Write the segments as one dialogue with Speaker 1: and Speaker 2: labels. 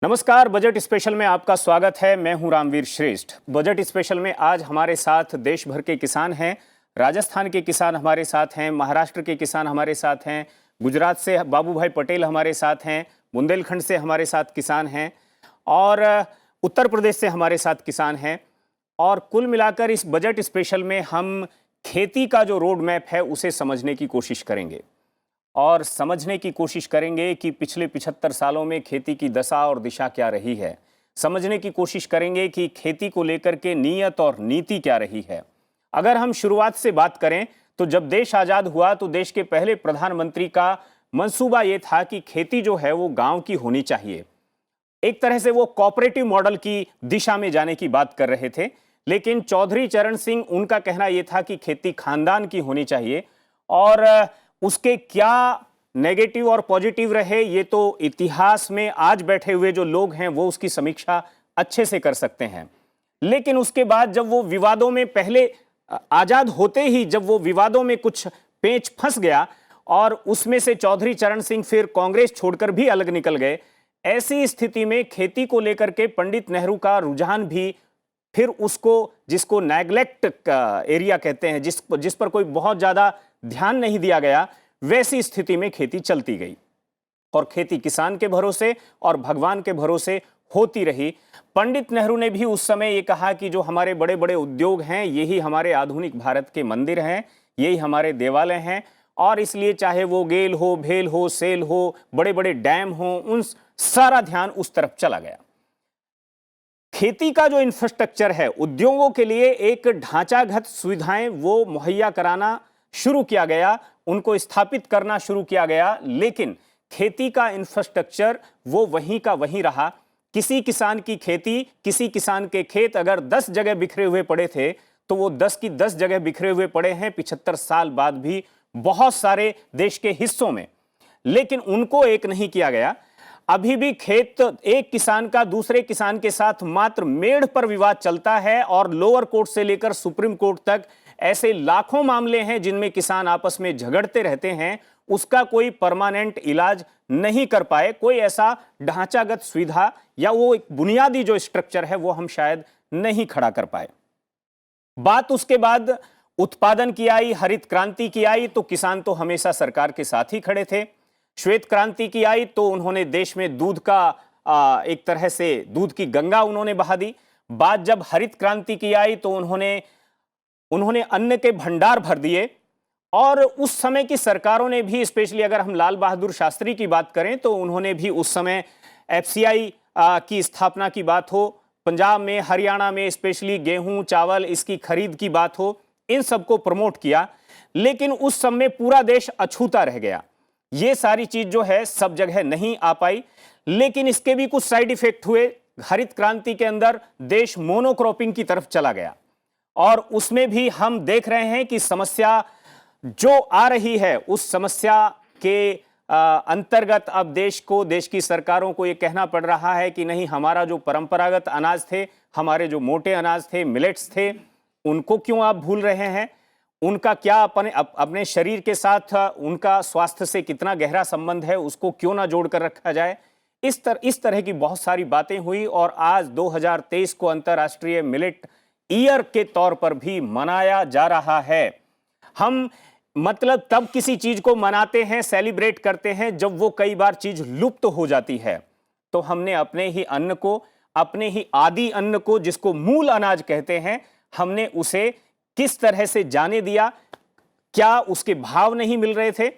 Speaker 1: नमस्कार। Budget special में आपका स्वागत है। मैं हूं रामवीर श्रेष्ठ। बजट स्पेशल में आज हमारे साथ देश भर के किसान हैं। राजस्थान के किसान हमारे साथ हैं, महाराष्ट्र के किसान हमारे साथ हैं, गुजरात से बाबू भाई पटेल हमारे साथ हैं, बुंदेलखंड से हमारे साथ किसान हैं और उत्तर प्रदेश से हमारे साथ किसान हैं। और कुल मिलाकर इस बजट स्पेशल में हम खेती का जो रोड मैप है उसे समझने की कोशिश करेंगे और समझने की कोशिश करेंगे कि पिछले 75 सालों में खेती की दशा और दिशा क्या रही है। समझने की कोशिश करेंगे कि खेती को लेकर के नीयत और नीति क्या रही है। अगर हम शुरुआत से बात करें तो जब देश आज़ाद हुआ तो देश के पहले प्रधानमंत्री का मंसूबा ये था कि खेती जो है वो गांव की होनी चाहिए। एक तरह से वो कोऑपरेटिव मॉडल की दिशा में जाने की बात कर रहे थे। लेकिन चौधरी चरण सिंह, उनका कहना यह था कि खेती खानदान की होनी चाहिए और उसके क्या नेगेटिव और पॉजिटिव रहे ये तो इतिहास में आज बैठे हुए जो लोग हैं वो उसकी समीक्षा अच्छे से कर सकते हैं। लेकिन उसके बाद जब वो विवादों में पहले आजाद होते ही जब वो विवादों में कुछ पेंच फंस गया और उसमें से चौधरी चरण सिंह फिर कांग्रेस छोड़कर भी अलग निकल गए, ऐसी स्थिति में खेती को लेकर के पंडित नेहरू का रुझान भी फिर उसको, जिसको नेग्लेक्ट एरिया कहते हैं, जिस पर कोई बहुत ज्यादा ध्यान नहीं दिया गया, वैसी स्थिति में खेती चलती गई और खेती किसान के भरोसे और भगवान के भरोसे होती रही। पंडित नेहरू ने भी उस समय ये कहा कि जो हमारे बड़े बड़े उद्योग हैं यही हमारे आधुनिक भारत के मंदिर हैं, यही हमारे देवालय हैं और इसलिए चाहे वो गेल हो, भेल हो, सेल हो, बड़े बड़े डैम हो, उन सारा ध्यान उस तरफ चला गया। खेती का जो इंफ्रास्ट्रक्चर है, उद्योगों के लिए एक ढांचागत सुविधाएं वो मुहैया कराना शुरू किया गया, उनको स्थापित करना शुरू किया गया। लेकिन खेती का इंफ्रास्ट्रक्चर वो वहीं का वहीं रहा। किसी किसान की खेती, किसी किसान के खेत अगर 10 जगह बिखरे हुए पड़े थे तो वो 10 की 10 जगह बिखरे हुए पड़े हैं 75 साल बाद भी बहुत सारे देश के हिस्सों में। लेकिन उनको एक नहीं किया गया। अभी भी खेत एक किसान का दूसरे किसान के साथ मात्र मेढ़ पर विवाद चलता है और लोअर कोर्ट से लेकर सुप्रीम कोर्ट तक ऐसे लाखों मामले हैं जिनमें किसान आपस में झगड़ते रहते हैं। उसका कोई परमानेंट इलाज नहीं कर पाए, कोई ऐसा ढांचागत सुविधा या वो एक बुनियादी जो स्ट्रक्चर है वो हम शायद नहीं खड़ा कर पाए। बात उसके बाद उत्पादन की आई, हरित क्रांति की आई तो किसान तो हमेशा सरकार के साथ ही खड़े थे। श्वेत क्रांति की आई तो उन्होंने देश में दूध का एक तरह से दूध की गंगा उन्होंने बहा दी। बात जब हरित क्रांति की आई तो उन्होंने अन्न के भंडार भर दिए और उस समय की सरकारों ने भी, स्पेशली अगर हम लाल बहादुर शास्त्री की बात करें तो उन्होंने भी उस समय एफसीआई की स्थापना की बात हो, पंजाब में, हरियाणा में स्पेशली गेहूं चावल इसकी खरीद की बात हो, इन सबको प्रमोट किया। लेकिन उस समय पूरा देश अछूता रह गया। ये सारी चीज जो है सब जगह नहीं आ पाई। लेकिन इसके भी कुछ साइड इफेक्ट हुए। हरित क्रांति के अंदर देश मोनोक्रॉपिंग की तरफ चला गया और उसमें भी हम देख रहे हैं कि समस्या जो आ रही है उस समस्या के अंतर्गत अब देश की सरकारों को यह कहना पड़ रहा है कि नहीं, हमारा जो परंपरागत अनाज थे, हमारे जो मोटे अनाज थे, मिलेट्स थे, उनको क्यों आप भूल रहे हैं? उनका क्या अपने शरीर के साथ उनका स्वास्थ्य से कितना गहरा संबंध है, उसको क्यों ना जोड़कर रखा जाए? इस तरह की बहुत सारी बातें हुई और आज 2023 को अंतर्राष्ट्रीय मिलेट ईयर के तौर पर भी मनाया जा रहा है। हम मतलब तब किसी चीज को मनाते हैं, सेलिब्रेट करते हैं जब वो कई बार चीज लुप्त हो जाती है। तो हमने अपने ही अन्न को, अपने ही आदि अन्न को, जिसको मूल अनाज कहते हैं, हमने उसे किस तरह से जाने दिया? क्या उसके भाव नहीं मिल रहे थे?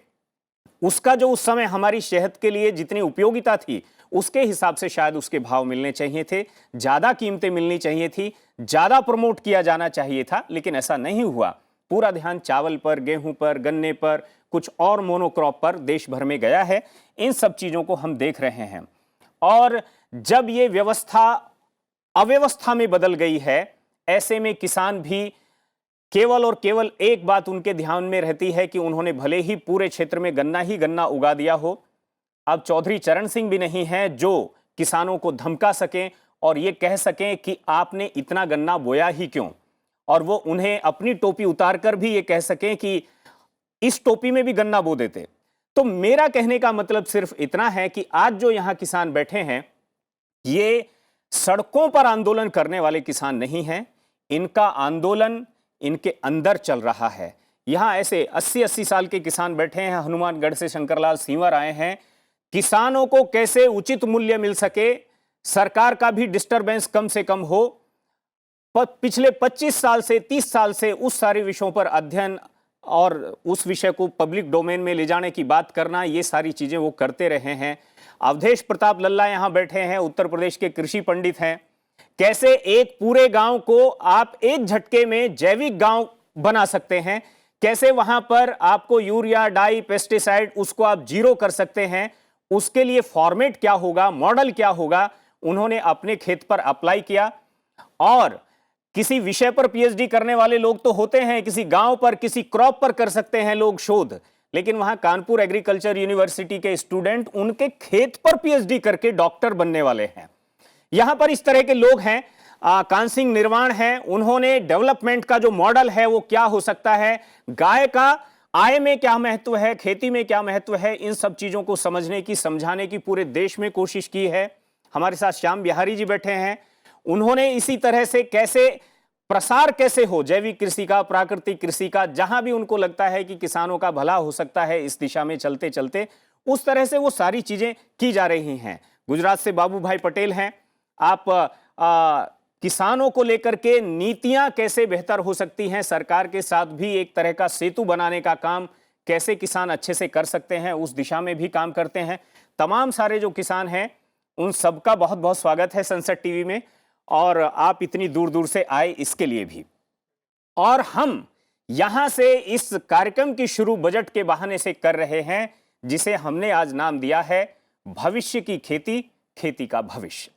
Speaker 1: उसका जो उस समय हमारी सेहत के लिए जितनी उपयोगिता थी उसके हिसाब से शायद उसके भाव मिलने चाहिए थे, ज्यादा कीमतें मिलनी चाहिए थी, ज्यादा प्रमोट किया जाना चाहिए था। लेकिन ऐसा नहीं हुआ। पूरा ध्यान चावल पर, गेहूं पर, गन्ने पर, कुछ और मोनोक्रॉप पर देश भर में गया है। इन सब चीजों को हम देख रहे हैं और जब ये व्यवस्था अव्यवस्था में बदल गई है, ऐसे में किसान भी केवल और केवल एक बात उनके ध्यान में रहती है कि उन्होंने भले ही पूरे क्षेत्र में गन्ना ही गन्ना उगा दिया हो, अब चौधरी चरण सिंह भी नहीं है जो किसानों को धमका सकें और ये कह सकें कि आपने इतना गन्ना बोया ही क्यों, और वो उन्हें अपनी टोपी उतारकर भी ये कह सकें कि इस टोपी में भी गन्ना बो देते। तो मेरा कहने का मतलब सिर्फ इतना है कि आज जो यहां किसान बैठे हैं ये सड़कों पर आंदोलन करने वाले किसान नहीं हैं, इनका आंदोलन इनके अंदर चल रहा है। यहां ऐसे 80-80 साल के किसान बैठे हैं, हनुमानगढ़ से शंकरलाल सींवर आए हैं। किसानों को कैसे उचित मूल्य मिल सके, सरकार का भी डिस्टरबेंस कम से कम हो, पिछले 25 साल से 30 साल से उस सारे विषयों पर अध्ययन और उस विषय को पब्लिक डोमेन में ले जाने की बात करना, ये सारी चीजें वो करते रहे हैं। अवधेश प्रताप लल्ला यहां बैठे हैं, उत्तर प्रदेश के कृषि पंडित हैं। कैसे एक पूरे गांव को आप एक झटके में जैविक गांव बना सकते हैं, कैसे वहां पर आपको यूरिया, डाई, पेस्टिसाइड उसको आप जीरो कर सकते हैं, उसके लिए फॉर्मेट क्या होगा, मॉडल क्या होगा, उन्होंने अपने खेत पर अप्लाई किया। और किसी विषय पर पीएचडी करने वाले लोग तो होते हैं, किसी गांव पर, किसी क्रॉप पर कर सकते हैं लोग शोध, लेकिन वहां कानपुर एग्रीकल्चर यूनिवर्सिटी के स्टूडेंट उनके खेत पर पीएचडी करके डॉक्टर बनने वाले हैं। यहां पर इस तरह के लोग हैं। कान सिंह निर्वाण हैं, उन्होंने डेवलपमेंट का जो मॉडल है वो क्या हो सकता है, गाय का आय में क्या महत्व है, खेती में क्या महत्व है, इन सब चीजों को समझने की, समझाने की पूरे देश में कोशिश की है। हमारे साथ श्याम बिहारी जी बैठे हैं, उन्होंने इसी तरह से कैसे प्रसार कैसे हो जैविक कृषि का, प्राकृतिक कृषि का, जहां भी उनको लगता है कि किसानों का भला हो सकता है इस दिशा में चलते चलते, उस तरह से वो सारी चीजें की जा रही हैं। गुजरात से बाबू भाई पटेल हैं, आप किसानों को लेकर के नीतियां कैसे बेहतर हो सकती हैं, सरकार के साथ भी एक तरह का सेतु बनाने का काम कैसे किसान अच्छे से कर सकते हैं, उस दिशा में भी काम करते हैं। तमाम सारे जो किसान हैं उन सबका बहुत बहुत स्वागत है संसद टीवी में, और आप इतनी दूर दूर से आए इसके लिए भी। और हम यहां से इस कार्यक्रम की शुरू बजट के बहाने से कर रहे हैं, जिसे हमने आज नाम दिया है भविष्य की खेती, खेती का भविष्य।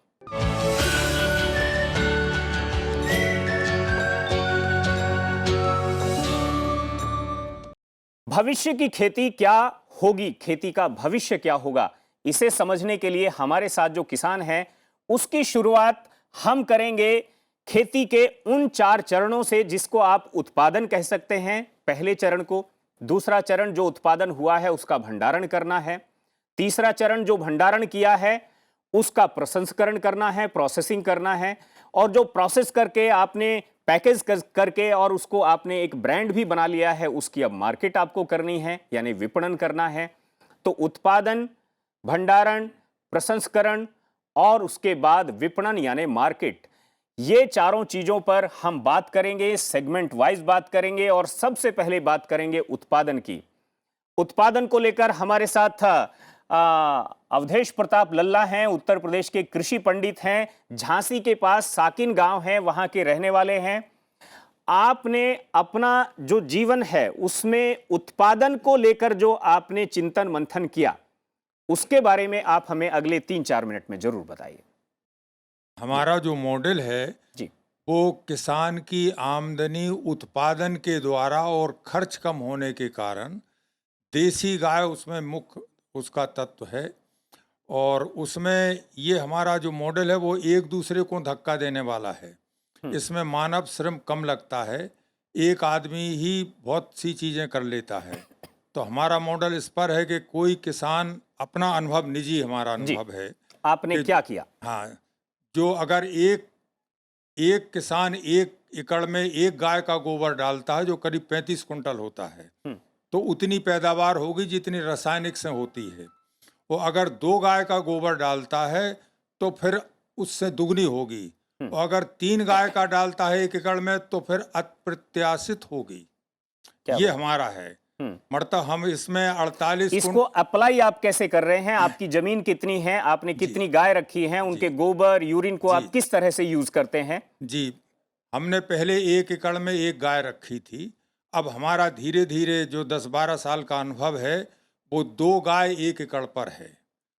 Speaker 1: भविष्य की खेती क्या होगी, खेती का भविष्य क्या होगा, इसे समझने के लिए हमारे साथ जो किसान हैं उसकी शुरुआत हम करेंगे खेती के उन 4 चरणों से जिसको आप उत्पादन कह सकते हैं। पहले चरण को, दूसरा चरण जो उत्पादन हुआ है उसका भंडारण करना है, तीसरा चरण जो भंडारण किया है उसका प्रसंस्करण करना है, प्रोसेसिंग करना है, और जो प्रोसेस करके आपने पैकेज करके और उसको आपने एक ब्रांड भी बना लिया है, उसकी अब मार्केट आपको करनी है, यानी विपणन करना है। तो उत्पादन, भंडारण, प्रसंस्करण और उसके बाद विपणन यानी मार्केट, ये चारों चीजों पर हम बात करेंगे, सेगमेंट वाइज बात करेंगे। और सबसे पहले बात करेंगे उत्पादन की। उत्पादन को लेकर हमारे साथ अवधेश प्रताप लल्ला हैं, उत्तर प्रदेश के कृषि पंडित हैं, झांसी के पास साकिन गांव है, वहां के रहने वाले हैं। आपने अपना जो जीवन है उसमें उत्पादन को लेकर जो आपने चिंतन मंथन किया, उसके बारे में आप हमें अगले 3-4 मिनट में जरूर बताइए।
Speaker 2: हमारा जो मॉडल है
Speaker 1: जी,
Speaker 2: वो किसान की आमदनी उत्पादन के द्वारा और खर्च कम होने के कारण देसी गाय उसमें मुख्य उसका तत्व है। और उसमें ये हमारा जो मॉडल है वो एक दूसरे को धक्का देने वाला है। इसमें मानव श्रम कम लगता है, एक आदमी ही बहुत सी चीज़ें कर लेता है। तो हमारा मॉडल इस पर है कि कोई किसान अपना अनुभव, निजी हमारा अनुभव है।
Speaker 1: आपने क्या किया?
Speaker 2: हाँ, जो अगर एक किसान 1 एकड़ में 1 गाय का गोबर डालता है जो करीब 35 कुंटल होता है, तो उतनी पैदावार होगी जितनी रासायनिक से होती है। वो अगर 2 गाय का गोबर डालता है तो फिर उससे दुगनी होगी, और अगर 3 गाय का डालता है 1 एकड़ में तो फिर अप्रत्याशित होगी। ये हमारा है। मतलब हम इसमें 48
Speaker 1: इसको अप्लाई आप कैसे कर रहे हैं? आपकी जमीन कितनी है, आपने कितनी गाय रखी हैं, उनके गोबर, यूरिन को आप किस तरह से यूज करते हैं?
Speaker 2: जी, हमने पहले 1 एकड़ में 1 गाय रखी थी। अब हमारा धीरे धीरे जो 10-12 साल का अनुभव है वो 2 गाय 1 एकड़ पर है,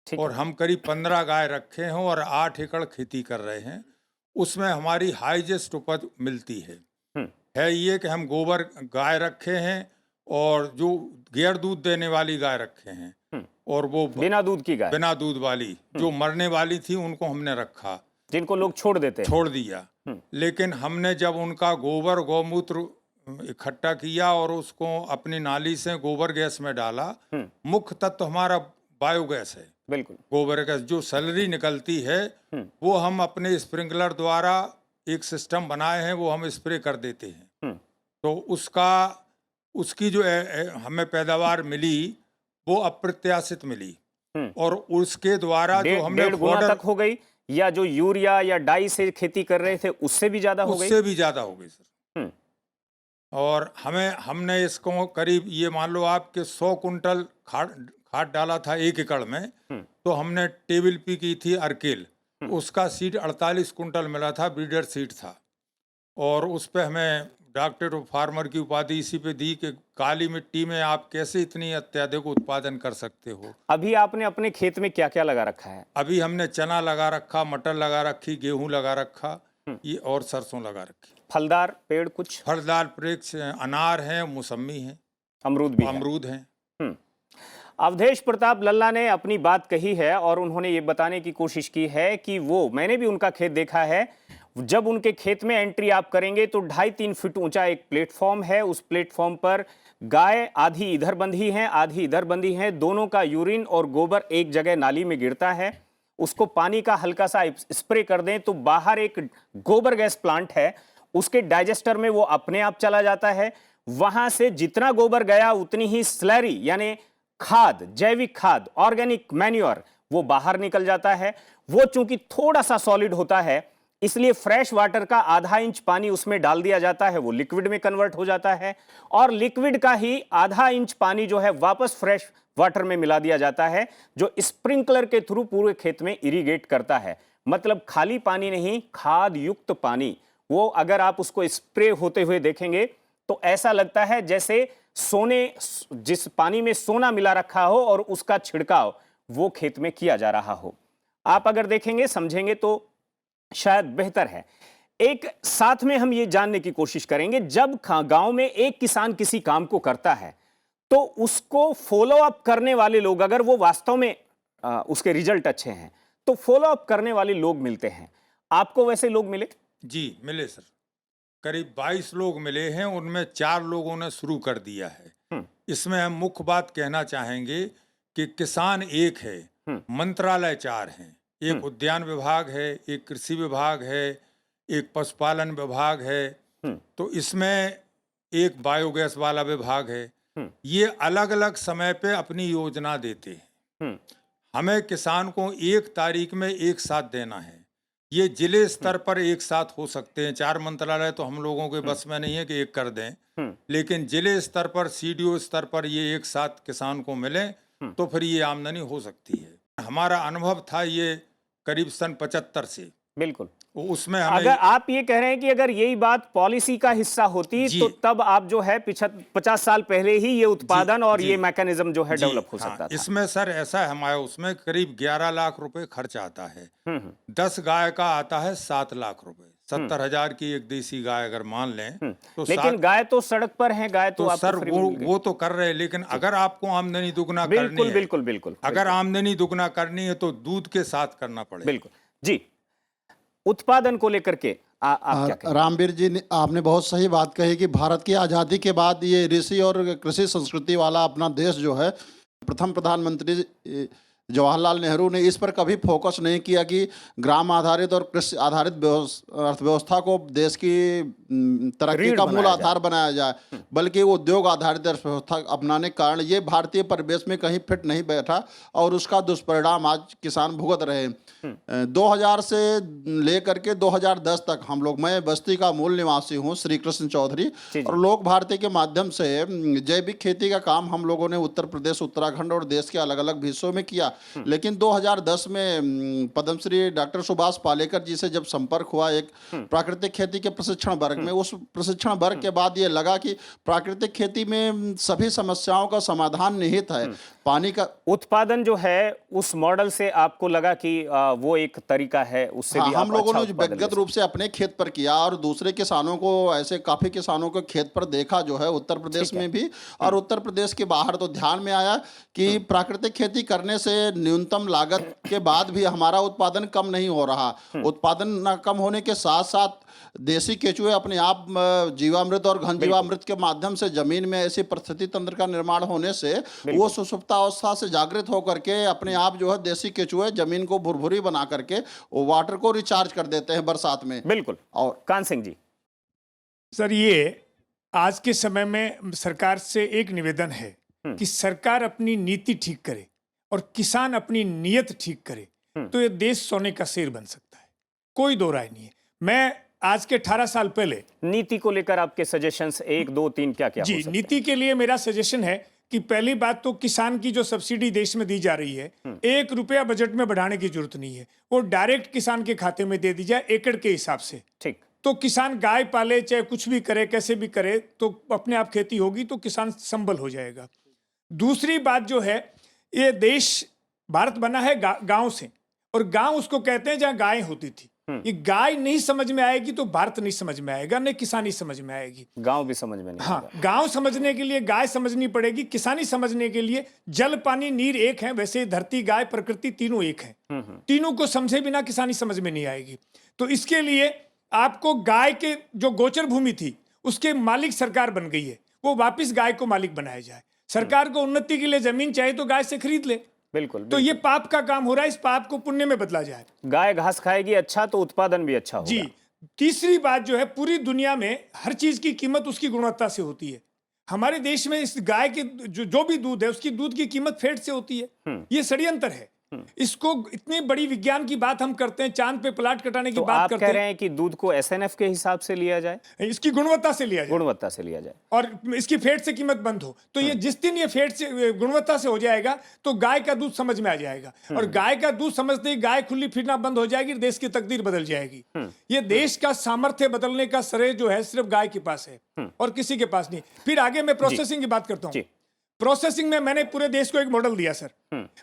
Speaker 2: और हम करीब 15 गाय रखे हैं और 8 एकड़ खेती कर रहे हैं। उसमें हमारी हाईएस्ट उपज मिलती है ये कि हम गोबर गाय रखे हैं और जो गैर दूध देने वाली गाय रखे हैं, और वो
Speaker 1: बिना दूध की गाय,
Speaker 2: बिना दूध वाली जो मरने वाली थी उनको हमने रखा,
Speaker 1: जिनको लोग छोड़ दिया।
Speaker 2: लेकिन हमने जब उनका गोबर गौमूत्र इकट्ठा किया और उसको अपनी नाली से गोबर गैस में डाला, मुख्य तत्व हमारा बायोगैस है।
Speaker 1: बिल्कुल।
Speaker 2: गोबर गैस जो सैलरी निकलती है वो हम अपने स्प्रिंकलर द्वारा एक सिस्टम बनाए हैं, वो हम स्प्रे कर देते हैं।
Speaker 1: हम्म,
Speaker 2: तो उसकी जो हमें पैदावार मिली वो अप्रत्याशित मिली,
Speaker 1: हम्म।
Speaker 2: और उसके द्वारा जो हमने
Speaker 1: डेढ़ गुना
Speaker 2: फॉडर
Speaker 1: तक हो गई, या जो यूरिया या डाई से खेती कर रहे थे उससे भी ज्यादा हो गई?
Speaker 2: उससे भी ज्यादा हो गई सर।
Speaker 1: हम्म,
Speaker 2: और हमने इसको करीब ये मान लो आपके 100 कुंटल खाद खाद डाला था 1 एकड़ में। तो हमने टेबल पी की थी अर्केल, उसका सीड 48 कुंटल मिला था, ब्रीडर सीड था। और उस पे हमें डॉक्टर ऑफ फार्मर की उपाधि इसी पे दी कि काली मिट्टी में आप कैसे इतनी अत्यधिक उत्पादन कर सकते हो।
Speaker 1: अभी आपने अपने खेत में क्या क्या लगा रखा है?
Speaker 2: अभी हमने चना लगा रखा, मटर लगा रखी, गेहूं लगा रखा, ये और सरसों लगा रखी।
Speaker 1: फलदार पेड़ कुछ?
Speaker 2: फलदार वृक्ष अनार हैं, मौसम्मी हैं,
Speaker 1: अमरूद भी है?
Speaker 2: अमरूद हैं।
Speaker 1: अवधेश प्रताप लल्ला ने अपनी बात कही है और उन्होंने ये बताने की कोशिश की है कि मैंने भी उनका खेत देखा है। जब उनके खेत में एंट्री आप करेंगे तो 2.5-3 फीट ऊंचा एक प्लेटफॉर्म है। उस प्लेटफॉर्म पर गाय आधी इधर बंधी है, आधी इधर बंधी है। दोनों का यूरिन और गोबर एक जगह नाली में गिरता है। उसको पानी का हल्का सा स्प्रे कर दें तो बाहर एक गोबर गैस प्लांट है, उसके डाइजेस्टर में वो अपने आप चला जाता है। वहां से जितना गोबर गया उतनी ही स्लरी यानी खाद, जैविक खाद, ऑर्गेनिक मैन्योर वो बाहर निकल जाता है। वो चूंकि थोड़ा सा सॉलिड होता है इसलिए फ्रेश वाटर का ½ इंच पानी उसमें डाल दिया जाता है, वो लिक्विड में कन्वर्ट हो जाता है। और लिक्विड का ही ½ इंच पानी जो है वापस फ्रेश वाटर में मिला दिया जाता है, जो स्प्रिंकलर के थ्रू पूरे खेत में इरिगेट करता है। मतलब खाली पानी नहीं, खाद युक्त पानी। वो अगर आप उसको स्प्रे होते हुए देखेंगे तो ऐसा लगता है जैसे जिस पानी में सोना मिला रखा हो और उसका छिड़काव वो खेत में किया जा रहा हो। आप अगर देखेंगे, समझेंगे तो शायद बेहतर है। एक साथ में हम ये जानने की कोशिश करेंगे, जब गांव में एक किसान किसी काम को करता है तो उसको फॉलो अप करने वाले लोग, अगर वो वास्तव में उसके रिजल्ट अच्छे हैं तो फॉलो अप करने वाले लोग मिलते हैं। आपको वैसे लोग मिले?
Speaker 2: जी मिले सर, करीब 22 लोग मिले हैं, उनमें 4 लोगों ने शुरू कर दिया है। इसमें हम मुख्य बात कहना चाहेंगे कि किसान एक है, मंत्रालय 4 हैं। एक उद्यान विभाग है, एक कृषि विभाग है, एक पशुपालन विभाग है, तो इसमें एक बायोगैस वाला विभाग है। ये अलग अलग समय पे अपनी योजना देते हैं। हमें किसान को 1 तारीख में एक साथ देना है। ये जिले स्तर पर एक साथ हो सकते हैं, 4 मंत्रालय तो हम लोगों के बस में नहीं है कि एक कर दें, लेकिन जिले स्तर पर, सीडीओ स्तर पर ये एक साथ किसान को मिले तो फिर ये आमदनी हो सकती है। हमारा अनुभव था ये करीब सन 75 से।
Speaker 1: बिल्कुल।
Speaker 2: उसमें हमें,
Speaker 1: अगर आप ये कह रहे हैं कि अगर यही बात पॉलिसी का हिस्सा होती तो तब आप जो है 50 साल पहले ही ये उत्पादन और ये मैकेनिज्म जो है डेवलप हो सकता था।
Speaker 2: इसमें सर ऐसा है, हमारे उसमें करीब 11 लाख रुपए खर्च आता है। 10 गाय का आता है 7 लाख रुपए। 70,000 की एक देसी गाय अगर मान लें तो
Speaker 1: लेकिन गाय तो सड़क पर है, गाय तो
Speaker 2: सर वो तो कर रहे हैं, लेकिन अगर आपको आमदनी दुगना करनी है,
Speaker 1: बिल्कुल
Speaker 2: अगर आमदनी दुगना करनी है तो दूध के साथ करना पड़ेगा।
Speaker 1: बिल्कुल जी। उत्पादन को लेकर के आप क्या कहें?
Speaker 3: रामवीर जी ने आपने बहुत सही बात कही कि भारत की आज़ादी के बाद ये ऋषि और कृषि संस्कृति वाला अपना देश जो है, प्रथम प्रधानमंत्री जवाहरलाल नेहरू ने इस पर कभी फोकस नहीं किया कि ग्राम आधारित और कृषि आधारित अर्थव्यवस्था को देश की तरक्की का मूल आधार बनाया जाए, बल्कि उद्योग आधारित अर्थव्यवस्था अपनाने के कारण ये भारतीय परिवेश में कहीं फिट नहीं बैठा और उसका दुष्परिणाम आज किसान भुगत रहे हैं। 2000 से लेकर के 2010 तक हम लोग, मैं बस्ती का मूल निवासी हूँ, श्री कृष्ण चौधरी, और लोक भारती के माध्यम से जैविक खेती का काम हम लोगों ने उत्तर प्रदेश, उत्तराखंड और देश के अलग अलग हिस्सों में किया। लेकिन 2010 में पद्मश्री डॉक्टर सुभाष पालेकर जी से जब संपर्क हुआ एक प्राकृतिक खेती के प्रशिक्षण वर्ग में, उस प्रशिक्षण वर्ग के बाद ये लगा कि प्राकृतिक खेती में सभी समस्याओं का समाधान निहित है। पानी का
Speaker 1: उत्पादन जो है उस मॉडल से आपको लगा कि वो एक तरीका है, उससे भी
Speaker 3: हम लोगों
Speaker 1: अच्छा
Speaker 3: ने व्यक्तिगत रूप से अपने खेत पर किया और दूसरे किसानों को, ऐसे काफी किसानों को खेत पर देखा जो है उत्तर प्रदेश में भी और उत्तर प्रदेश के बाहर, तो ध्यान में आया कि प्राकृतिक खेती करने से न्यूनतम लागत के बाद भी हमारा उत्पादन कम नहीं हो रहा। उत्पादन न कम होने के साथ साथ देसी केचुए अपने आप जीवामृत और घन जीवामृत के माध्यम से जमीन में ऐसी परिस्थिति तंत्र का निर्माण होने से वो सुषुप्तावस्था से जागृत होकर के अपने आप जो है देसी केचुए जमीन को भुरभुरी बना करके वो वाटर को रिचार्ज कर देते हैं बरसात में।
Speaker 1: बिल्कुल।
Speaker 3: और
Speaker 1: कान सिंह जी,
Speaker 4: सर, ये आज के समय में सरकार से एक निवेदन है कि सरकार अपनी नीति ठीक करे और किसान अपनी नीयत ठीक करे तो ये देश सोने का शेर बन सकता है, कोई दो राय नहीं है। मैं आज के 18 साल पहले
Speaker 1: नीति को लेकर आपके सजेशंस 1 2 3 क्या क्या
Speaker 4: जी, नीति के लिए मेरा सजेशन है कि पहली बात तो किसान की जो सब्सिडी देश में दी जा रही है, 1 रुपया बजट में बढ़ाने की जरूरत नहीं है, वो डायरेक्ट किसान के खाते में दे दी जाए एकड़ के हिसाब से।
Speaker 1: ठीक।
Speaker 4: तो किसान गाय पाले चाहे कुछ भी करे, कैसे भी करे, तो अपने आप खेती होगी तो किसान संबल हो जाएगा। दूसरी बात जो है, ये देश भारत बना है गांव से, और गांव उसको कहते हैं जहां गायें होती थी। ये गाय नहीं समझ में आएगी तो भारत नहीं समझ में आएगा, नहीं किसानी समझ में आएगी,
Speaker 1: गांव भी समझ में नहीं
Speaker 4: हाँ, गांव समझने के लिए गाय समझनी पड़ेगी, किसानी समझने के लिए जल पानी नीर एक है, वैसे धरती गाय प्रकृति तीनों एक हैं। तीनों को समझे बिना किसानी समझ में नहीं आएगी। तो इसके लिए आपको गाय के जो गोचर भूमि थी उसके मालिक सरकार बन गई है, वो वापिस गाय को मालिक बनाया जाए। सरकार को उन्नति के लिए जमीन चाहिए तो गाय से खरीद ले।
Speaker 1: बिल्कुल,
Speaker 4: तो ये पाप का काम हो रहा है, इस पाप को पुण्य में बदला जाए।
Speaker 1: गाय घास खाएगी अच्छा तो उत्पादन भी अच्छा होगा।
Speaker 4: जी। तीसरी बात जो है, पूरी दुनिया में हर चीज की कीमत उसकी गुणवत्ता से होती है। हमारे देश में इस गाय के जो भी दूध है उसकी दूध की कीमत फैट से होती है। ये षड्यंत्र है। इसको इतनी बड़ी विज्ञान की बात हम करते हैं, चांद पे प्लाट कटाने की
Speaker 1: तो
Speaker 4: बात
Speaker 1: आप
Speaker 4: करते
Speaker 1: कह रहे हैं कि दूध को एसएनएफ के हिसाब से लिया जाए,
Speaker 4: इसकी गुणवत्ता से लिया जाए,
Speaker 1: गुणवत्ता से लिया जाए,
Speaker 4: और इसकी फेट से कीमत बंद हो। तो ये जिस दिन ये फेट से गुणवत्ता से हो जाएगा तो गाय का दूध समझ में आ जाएगा, और गाय का दूध समझते ही गाय खुली फिरना बंद हो जाएगी, देश की तकदीर बदल जाएगी। ये देश का सामर्थ्य बदलने का श्रेय जो है सिर्फ गाय के पास है और किसी के पास नहीं। फिर आगे मैं प्रोसेसिंग की बात करता हूँ। प्रोसेसिंग में मैंने पूरे देश को एक मॉडल दिया सर।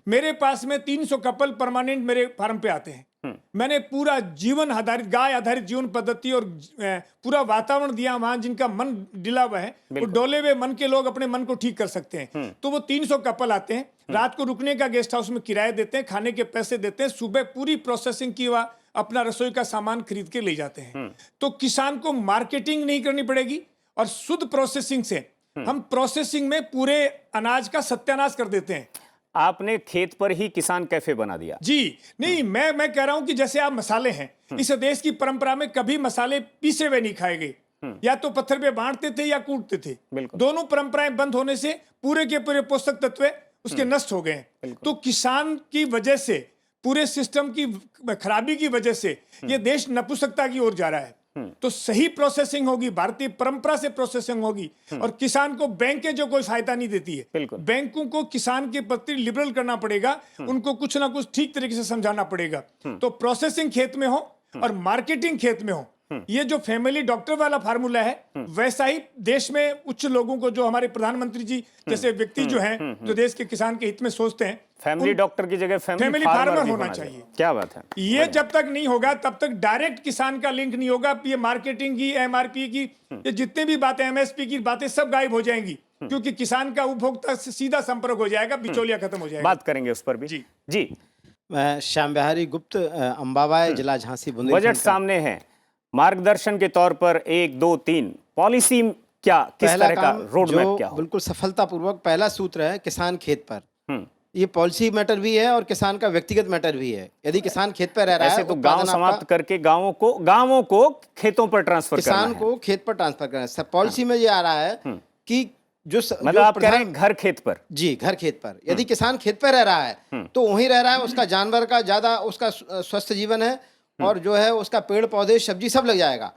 Speaker 4: मेरे पास में 300 कपल परमानेंट मेरे फार्म पे आते हैं। मैंने पूरा जीवन आधारित, गाय आधारित जीवन पद्धति और पूरा वातावरण दिया वहां जिनका मन डिला हुआ है, वो डोले हुए मन के लोग अपने मन को ठीक कर सकते हैं। तो वो 300 कपल आते हैं, रात को रुकने का गेस्ट हाउस में किराया देते हैं, खाने के पैसे देते हैं, सुबह पूरी प्रोसेसिंग की हुआ अपना रसोई का सामान खरीद के ले जाते हैं। तो किसान को मार्केटिंग नहीं करनी पड़ेगी, और शुद्ध प्रोसेसिंग से हम प्रोसेसिंग में पूरे अनाज का सत्यानाश कर देते हैं।
Speaker 1: आपने खेत पर ही किसान कैफे बना दिया।
Speaker 4: जी नहीं, मैं कह रहा हूं कि जैसे आप मसाले हैं, इस देश की परंपरा में कभी मसाले पीसे हुए नहीं खाए गए, या तो पत्थर पे बांटते थे या कूटते थे। दोनों परंपराएं बंद होने से पूरे के पूरे पोषक तत्व उसके नष्ट हो गए। तो किसान की वजह से, पूरे सिस्टम की खराबी की वजह से ये देश नपुंसकता की ओर जा रहा है। तो सही प्रोसेसिंग होगी, भारतीय परंपरा से प्रोसेसिंग होगी, और किसान को बैंकें जो कोई फायदा नहीं देती है, बैंकों को किसान के प्रति लिबरल करना पड़ेगा, उनको कुछ ना कुछ ठीक तरीके से समझाना पड़ेगा। तो प्रोसेसिंग खेत में हो और मार्केटिंग खेत में हो। ये जो फैमिली डॉक्टर वाला फार्मूला है, वैसा ही देश में उच्च लोगों को, जो हमारे प्रधानमंत्री जी जैसे व्यक्ति जो हैं, जो देश के किसान के हित में सोचते हैं,
Speaker 1: फैमिली डॉक्टर की जगह फैमिली
Speaker 4: फार्मर होना चाहिए।
Speaker 1: क्या बात है।
Speaker 4: ये जब तक नहीं होगा तब तक डायरेक्ट किसान का लिंक नहीं होगा। ये मार्केटिंग की, एमआरपी की, ये जितने भी बातें, एमएसपी की बातें सब गायब हो जाएंगी, क्योंकि किसान का उपभोक्ता से सीधा संपर्क हो जाएगा, बिचौलिया खत्म हो जाएगा।
Speaker 1: बात करेंगे उस पर भी। जी
Speaker 5: मैं श्याम बिहारी गुप्त, अंबाबाई, जिला झांसी, बुंदेलखंड।
Speaker 1: बजट सामने है, मार्गदर्शन के तौर पर 1 2 3 पॉलिसी क्या, किस तरह का रोड मैप क्या हो?
Speaker 5: बिल्कुल सफलतापूर्वक पहला सूत्र है किसान खेत पर। ये पॉलिसी मैटर भी है और किसान का व्यक्तिगत मैटर भी है। यदि किसान खेत पर रह रहा है,
Speaker 1: ऐसे तो गांव समाप्त करके गांवों को खेतों पर ट्रांसफर करना है,
Speaker 5: किसान को खेत पर ट्रांसफर करना है। पॉलिसी में ये आ रहा है कि
Speaker 1: मतलब आप कह रहे हैं घर खेत पर।
Speaker 5: जी, घर खेत पर। यदि किसान खेत पर रह रहा है तो वहीं रह रहा है, उसका जानवर का ज्यादा, उसका स्वस्थ जीवन है, और जो है उसका पेड़ पौधे सब्जी सब लग जाएगा।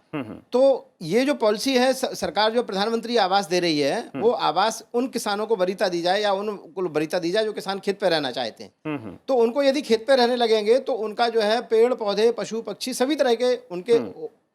Speaker 5: तो ये जो पॉलिसी है, सरकार जो प्रधानमंत्री आवास दे रही है, वो आवास उन किसानों को वरीयता दी जाए, या उनको वरीयता दी जाए जो किसान खेत पे रहना चाहते हैं। तो उनको यदि खेत पे रहने लगेंगे तो उनका जो है पेड़ पौधे, पशु पक्षी सभी तरह के उनके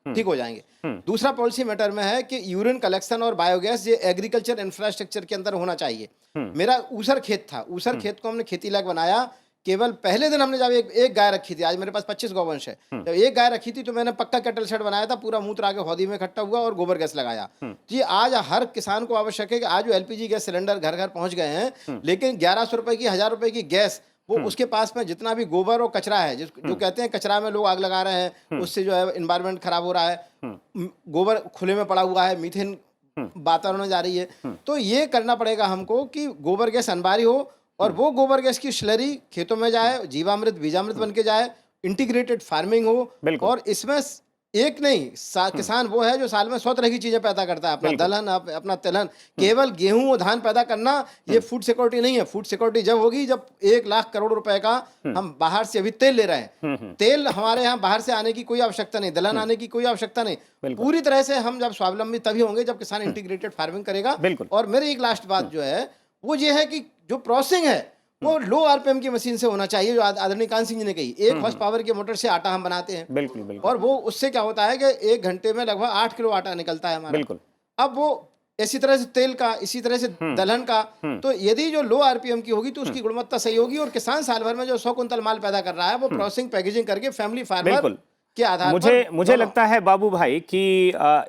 Speaker 5: ठीक हो जाएंगे। दूसरा पॉलिसी मैटर में है कि यूरिन कलेक्शन और बायोगैस ये एग्रीकल्चर इंफ्रास्ट्रक्चर के अंदर होना चाहिए। मेरा ऊसर खेत था, ऊसर खेत को हमने खेती लायक बनाया। केवल पहले दिन हमने जब एक गाय रखी थी, आज मेरे पास 25 गौवंश है, जब एक गाय रखी थी तो मैंने पक्का कैटल शेड बनाया था, पूरा मूत्र आगे हौदी में इकट्ठा हुआ और गोबर गैस लगाया। जी, आज हर किसान को आवश्यक है कि आज जो एलपीजी गैस सिलेंडर घर घर पहुंच गए हैं, लेकिन 1100 रुपए की, 1000 रुपए की गैस वो उसके पास में जितना भी गोबर और कचरा है, जो कहते हैं कचरा में लोग आग लगा रहे हैं, उससे जो है एनवायरनमेंट खराब हो रहा है, गोबर खुले में पड़ा हुआ है, मीथेन वातावरण में जा रही है, तो ये करना पड़ेगा हमको कि गोबर गैस अनिवार्य हो और वो गोबर गैस की स्लरी खेतों में जाए, जीवामृत बीजामृत बन के जाए, इंटीग्रेटेड फार्मिंग हो। और इसमें एक नहीं, किसान वो है जो साल में 100 तरह की चीजें पैदा करता है, अपना दलहन, अपना तिलहन। केवल गेहूं और धान पैदा करना ये फूड सिक्योरिटी नहीं है। फूड सिक्योरिटी जब होगी जब 1 लाख करोड़ रुपए का हम बाहर से अभी तेल ले रहे हैं, तेल हमारे यहाँ बाहर से आने की कोई आवश्यकता नहीं, दलहन आने की कोई आवश्यकता नहीं। पूरी तरह से हम जब स्वावलंबी तभी होंगे जब किसान इंटीग्रेटेड फार्मिंग करेगा। और मेरी एक लास्ट बात जो है वो ये है कि जो प्रोसेसिंग है वो लो आरपीएम की मशीन से होना चाहिए, जो आदरणीय कांत सिंह जी ने कही। 1 हॉर्स पावर के मोटर से आटा हम बनाते हैं,
Speaker 1: बिल्कुल।
Speaker 5: और वो उससे क्या होता है कि 1 घंटे में लगभग 8 किलो आटा निकलता है हमारा। अब वो इसी तरह से तेल का, इसी तरह से दलहन का, तो यदि जो लो आरपीएम की होगी तो उसकी गुणवत्ता सही होगी और किसान साल भर में जो 100 कुंतल माल पैदा कर रहा है वो प्रोसेसिंग पैकेजिंग करके फैमिली फार्मर के आधार पर।
Speaker 1: मुझे लगता है बाबू भाई कि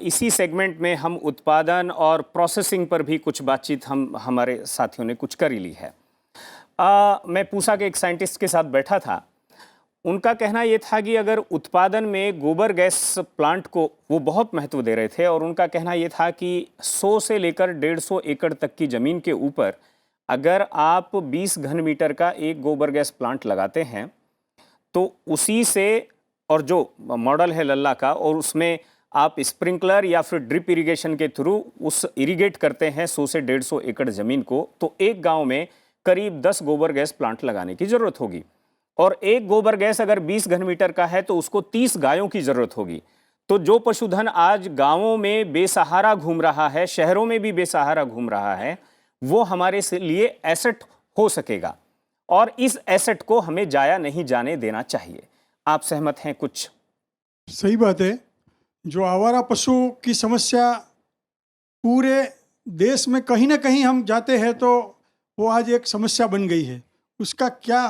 Speaker 1: इसी सेगमेंट में हम उत्पादन और प्रोसेसिंग पर भी कुछ बातचीत हमारे साथियों ने कुछ कर ही ली है। मैं पूसा के एक साइंटिस्ट के साथ बैठा था, उनका कहना यह था कि अगर उत्पादन में गोबर गैस प्लांट को वो बहुत महत्व दे रहे थे, और उनका कहना यह था कि 100 से लेकर 150 एकड़ तक की ज़मीन के ऊपर अगर आप 20 घन मीटर का एक गोबर गैस प्लांट लगाते हैं तो उसी से, और जो मॉडल है लल्ला का, और उसमें आप स्प्रिंकलर या फिर ड्रिप इरिगेशन के थ्रू उस इरिगेट करते हैं 100 से 150 एकड़ ज़मीन को, तो एक गाँव में करीब 10 गोबर गैस प्लांट लगाने की जरूरत होगी। और एक गोबर गैस अगर 20 घन मीटर का है तो उसको 30 गायों की जरूरत होगी। तो जो पशुधन आज गांवों में बेसहारा घूम रहा है, शहरों में भी बेसहारा घूम रहा है, वो हमारे लिए एसेट हो सकेगा, और इस एसेट को हमें जाया नहीं जाने देना चाहिए। आप सहमत हैं? कुछ
Speaker 6: सही बात है। जो आवारा पशु की समस्या पूरे देश में कहीं ना कहीं हम जाते हैं तो वो आज एक समस्या बन गई है। उसका क्या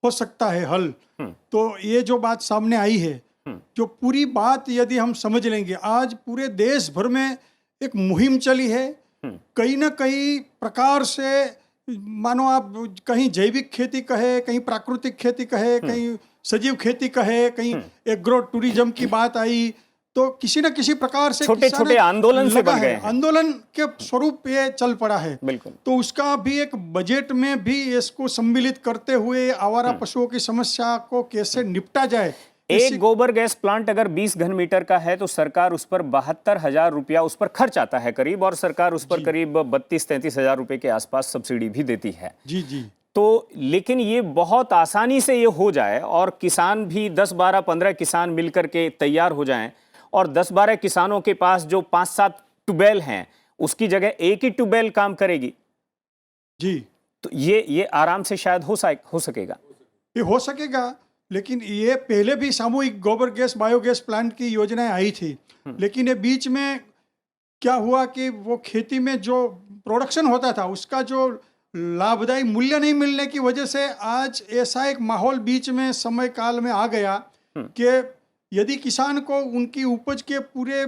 Speaker 6: हो सकता है हल? तो ये जो बात सामने आई है, जो पूरी बात यदि हम समझ लेंगे, आज पूरे देश भर में एक मुहिम चली है, कहीं ना कहीं प्रकार से, मानो आप कहीं जैविक खेती कहे, कहीं प्राकृतिक खेती कहे, कहीं सजीव खेती कहे, कहीं एग्रो टूरिज्म की बात आई, तो किसी न किसी प्रकार से
Speaker 1: छोटे छोटे आंदोलन से बन गए हैं।
Speaker 6: आंदोलन के स्वरूप ये चल पड़ा है।
Speaker 1: बिल्कुल।
Speaker 6: तो उसका भी एक बजट में भी इसको सम्मिलित करते हुए आवारा पशुओं की समस्या को कैसे निपटा जाए।
Speaker 1: एक गोबर गैस प्लांट अगर 20 घन मीटर का है तो सरकार उस पर 72,000 रुपया उस पर खर्च आता है करीब, और सरकार उस पर करीब 32-33 हजार रुपए के आसपास सब्सिडी भी देती है।
Speaker 6: जी जी।
Speaker 1: तो लेकिन ये बहुत आसानी से ये हो जाए और किसान भी 10, 12, 15 किसान मिलकर के तैयार हो जाएं, और 10-12 किसानों के पास जो 5-7 ट्यूबवेल हैं उसकी जगह एक ही ट्यूबवेल काम करेगी
Speaker 6: जी,
Speaker 1: तो ये आराम से शायद हो सकेगा।
Speaker 6: ये हो सकेगा, लेकिन ये पहले भी सामूहिक गोबर गैस बायोगैस प्लांट की योजनाएं आई थी, लेकिन ये बीच में क्या हुआ कि वो खेती में जो प्रोडक्शन होता था उसका जो लाभदायी मूल्य नहीं मिलने की वजह से आज ऐसा एक माहौल बीच में समय काल में आ गया कि यदि किसान को उनकी उपज के पूरे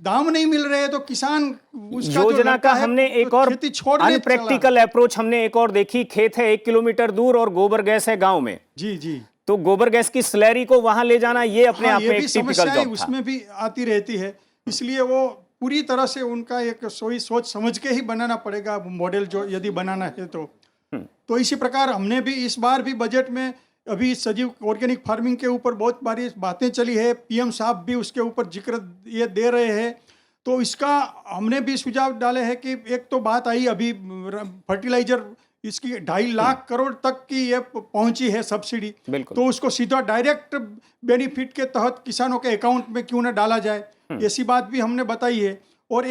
Speaker 6: दाम नहीं मिल रहे तो किसान उसका
Speaker 1: योजना का हमने एक और
Speaker 6: अनप्रैक्टिकल
Speaker 1: अप्रोच हमने एक और देखी। खेत है 1 किलोमीटर दूर और गोबर गैस है गांव में।
Speaker 6: जी जी।
Speaker 1: तो गोबर गैस की स्लैरी को वहां ले जाना ये अपने आप में एक टिपिकल जॉब था।
Speaker 6: उसमें भी आती रहती है, इसलिए वो पूरी तरह से उनका एक सोच समझ के ही बनाना पड़ेगा मॉडल, जो यदि बनाना है तो इसी प्रकार हमने भी इस बार भी बजट में अभी सजीव ऑर्गेनिक फार्मिंग के ऊपर बहुत बारी बातें चली है, पीएम साहब भी उसके ऊपर जिक्र ये दे रहे हैं, तो इसका हमने भी सुझाव डाले हैं कि एक तो बात आई अभी फर्टिलाइजर, इसकी 2.5 लाख करोड़ तक की ये पहुंची है सब्सिडी, तो उसको सीधा डायरेक्ट बेनिफिट के तहत किसानों के अकाउंट में क्यों न डाला जाए, ऐसी बात भी हमने बताई है। और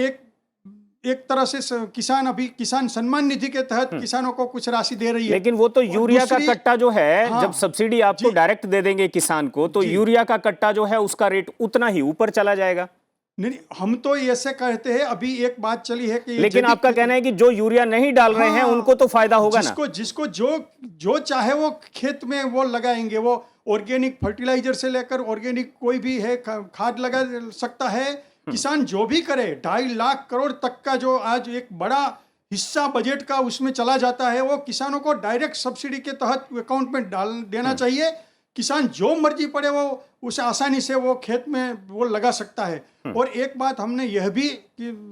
Speaker 6: एक तरह से किसान सम्मान निधि के तहत किसानों को कुछ राशि दे रही है।
Speaker 1: लेकिन वो तो यूरिया का कट्टा जो है, जब सब्सिडी आपको डायरेक्ट दे देंगे किसान को, तो यूरिया का कट्टा जो है उसका रेट उतना ही ऊपर चला जाएगा।
Speaker 6: नहीं, हम तो ऐसे कहते हैं, अभी एक बात चली है कि
Speaker 1: लेकिन आपका कहना है कि जो यूरिया नहीं डाल रहे हैं उनको तो फायदा होगा ना।
Speaker 6: जिसको जो चाहे वो खेत में वो लगाएंगे, वो ऑर्गेनिक फर्टिलाइजर से लेकर ऑर्गेनिक कोई भी है खाद लगा सकता है। किसान जो भी करे 2.5 लाख करोड़ तक का जो आज एक बड़ा हिस्सा बजट का उसमें चला जाता है वो किसानों को डायरेक्ट सब्सिडी के तहत अकाउंट में डाल देना चाहिए। किसान जो मर्जी पड़े वो उसे आसानी से वो खेत में वो लगा सकता है। और एक बात हमने यह भी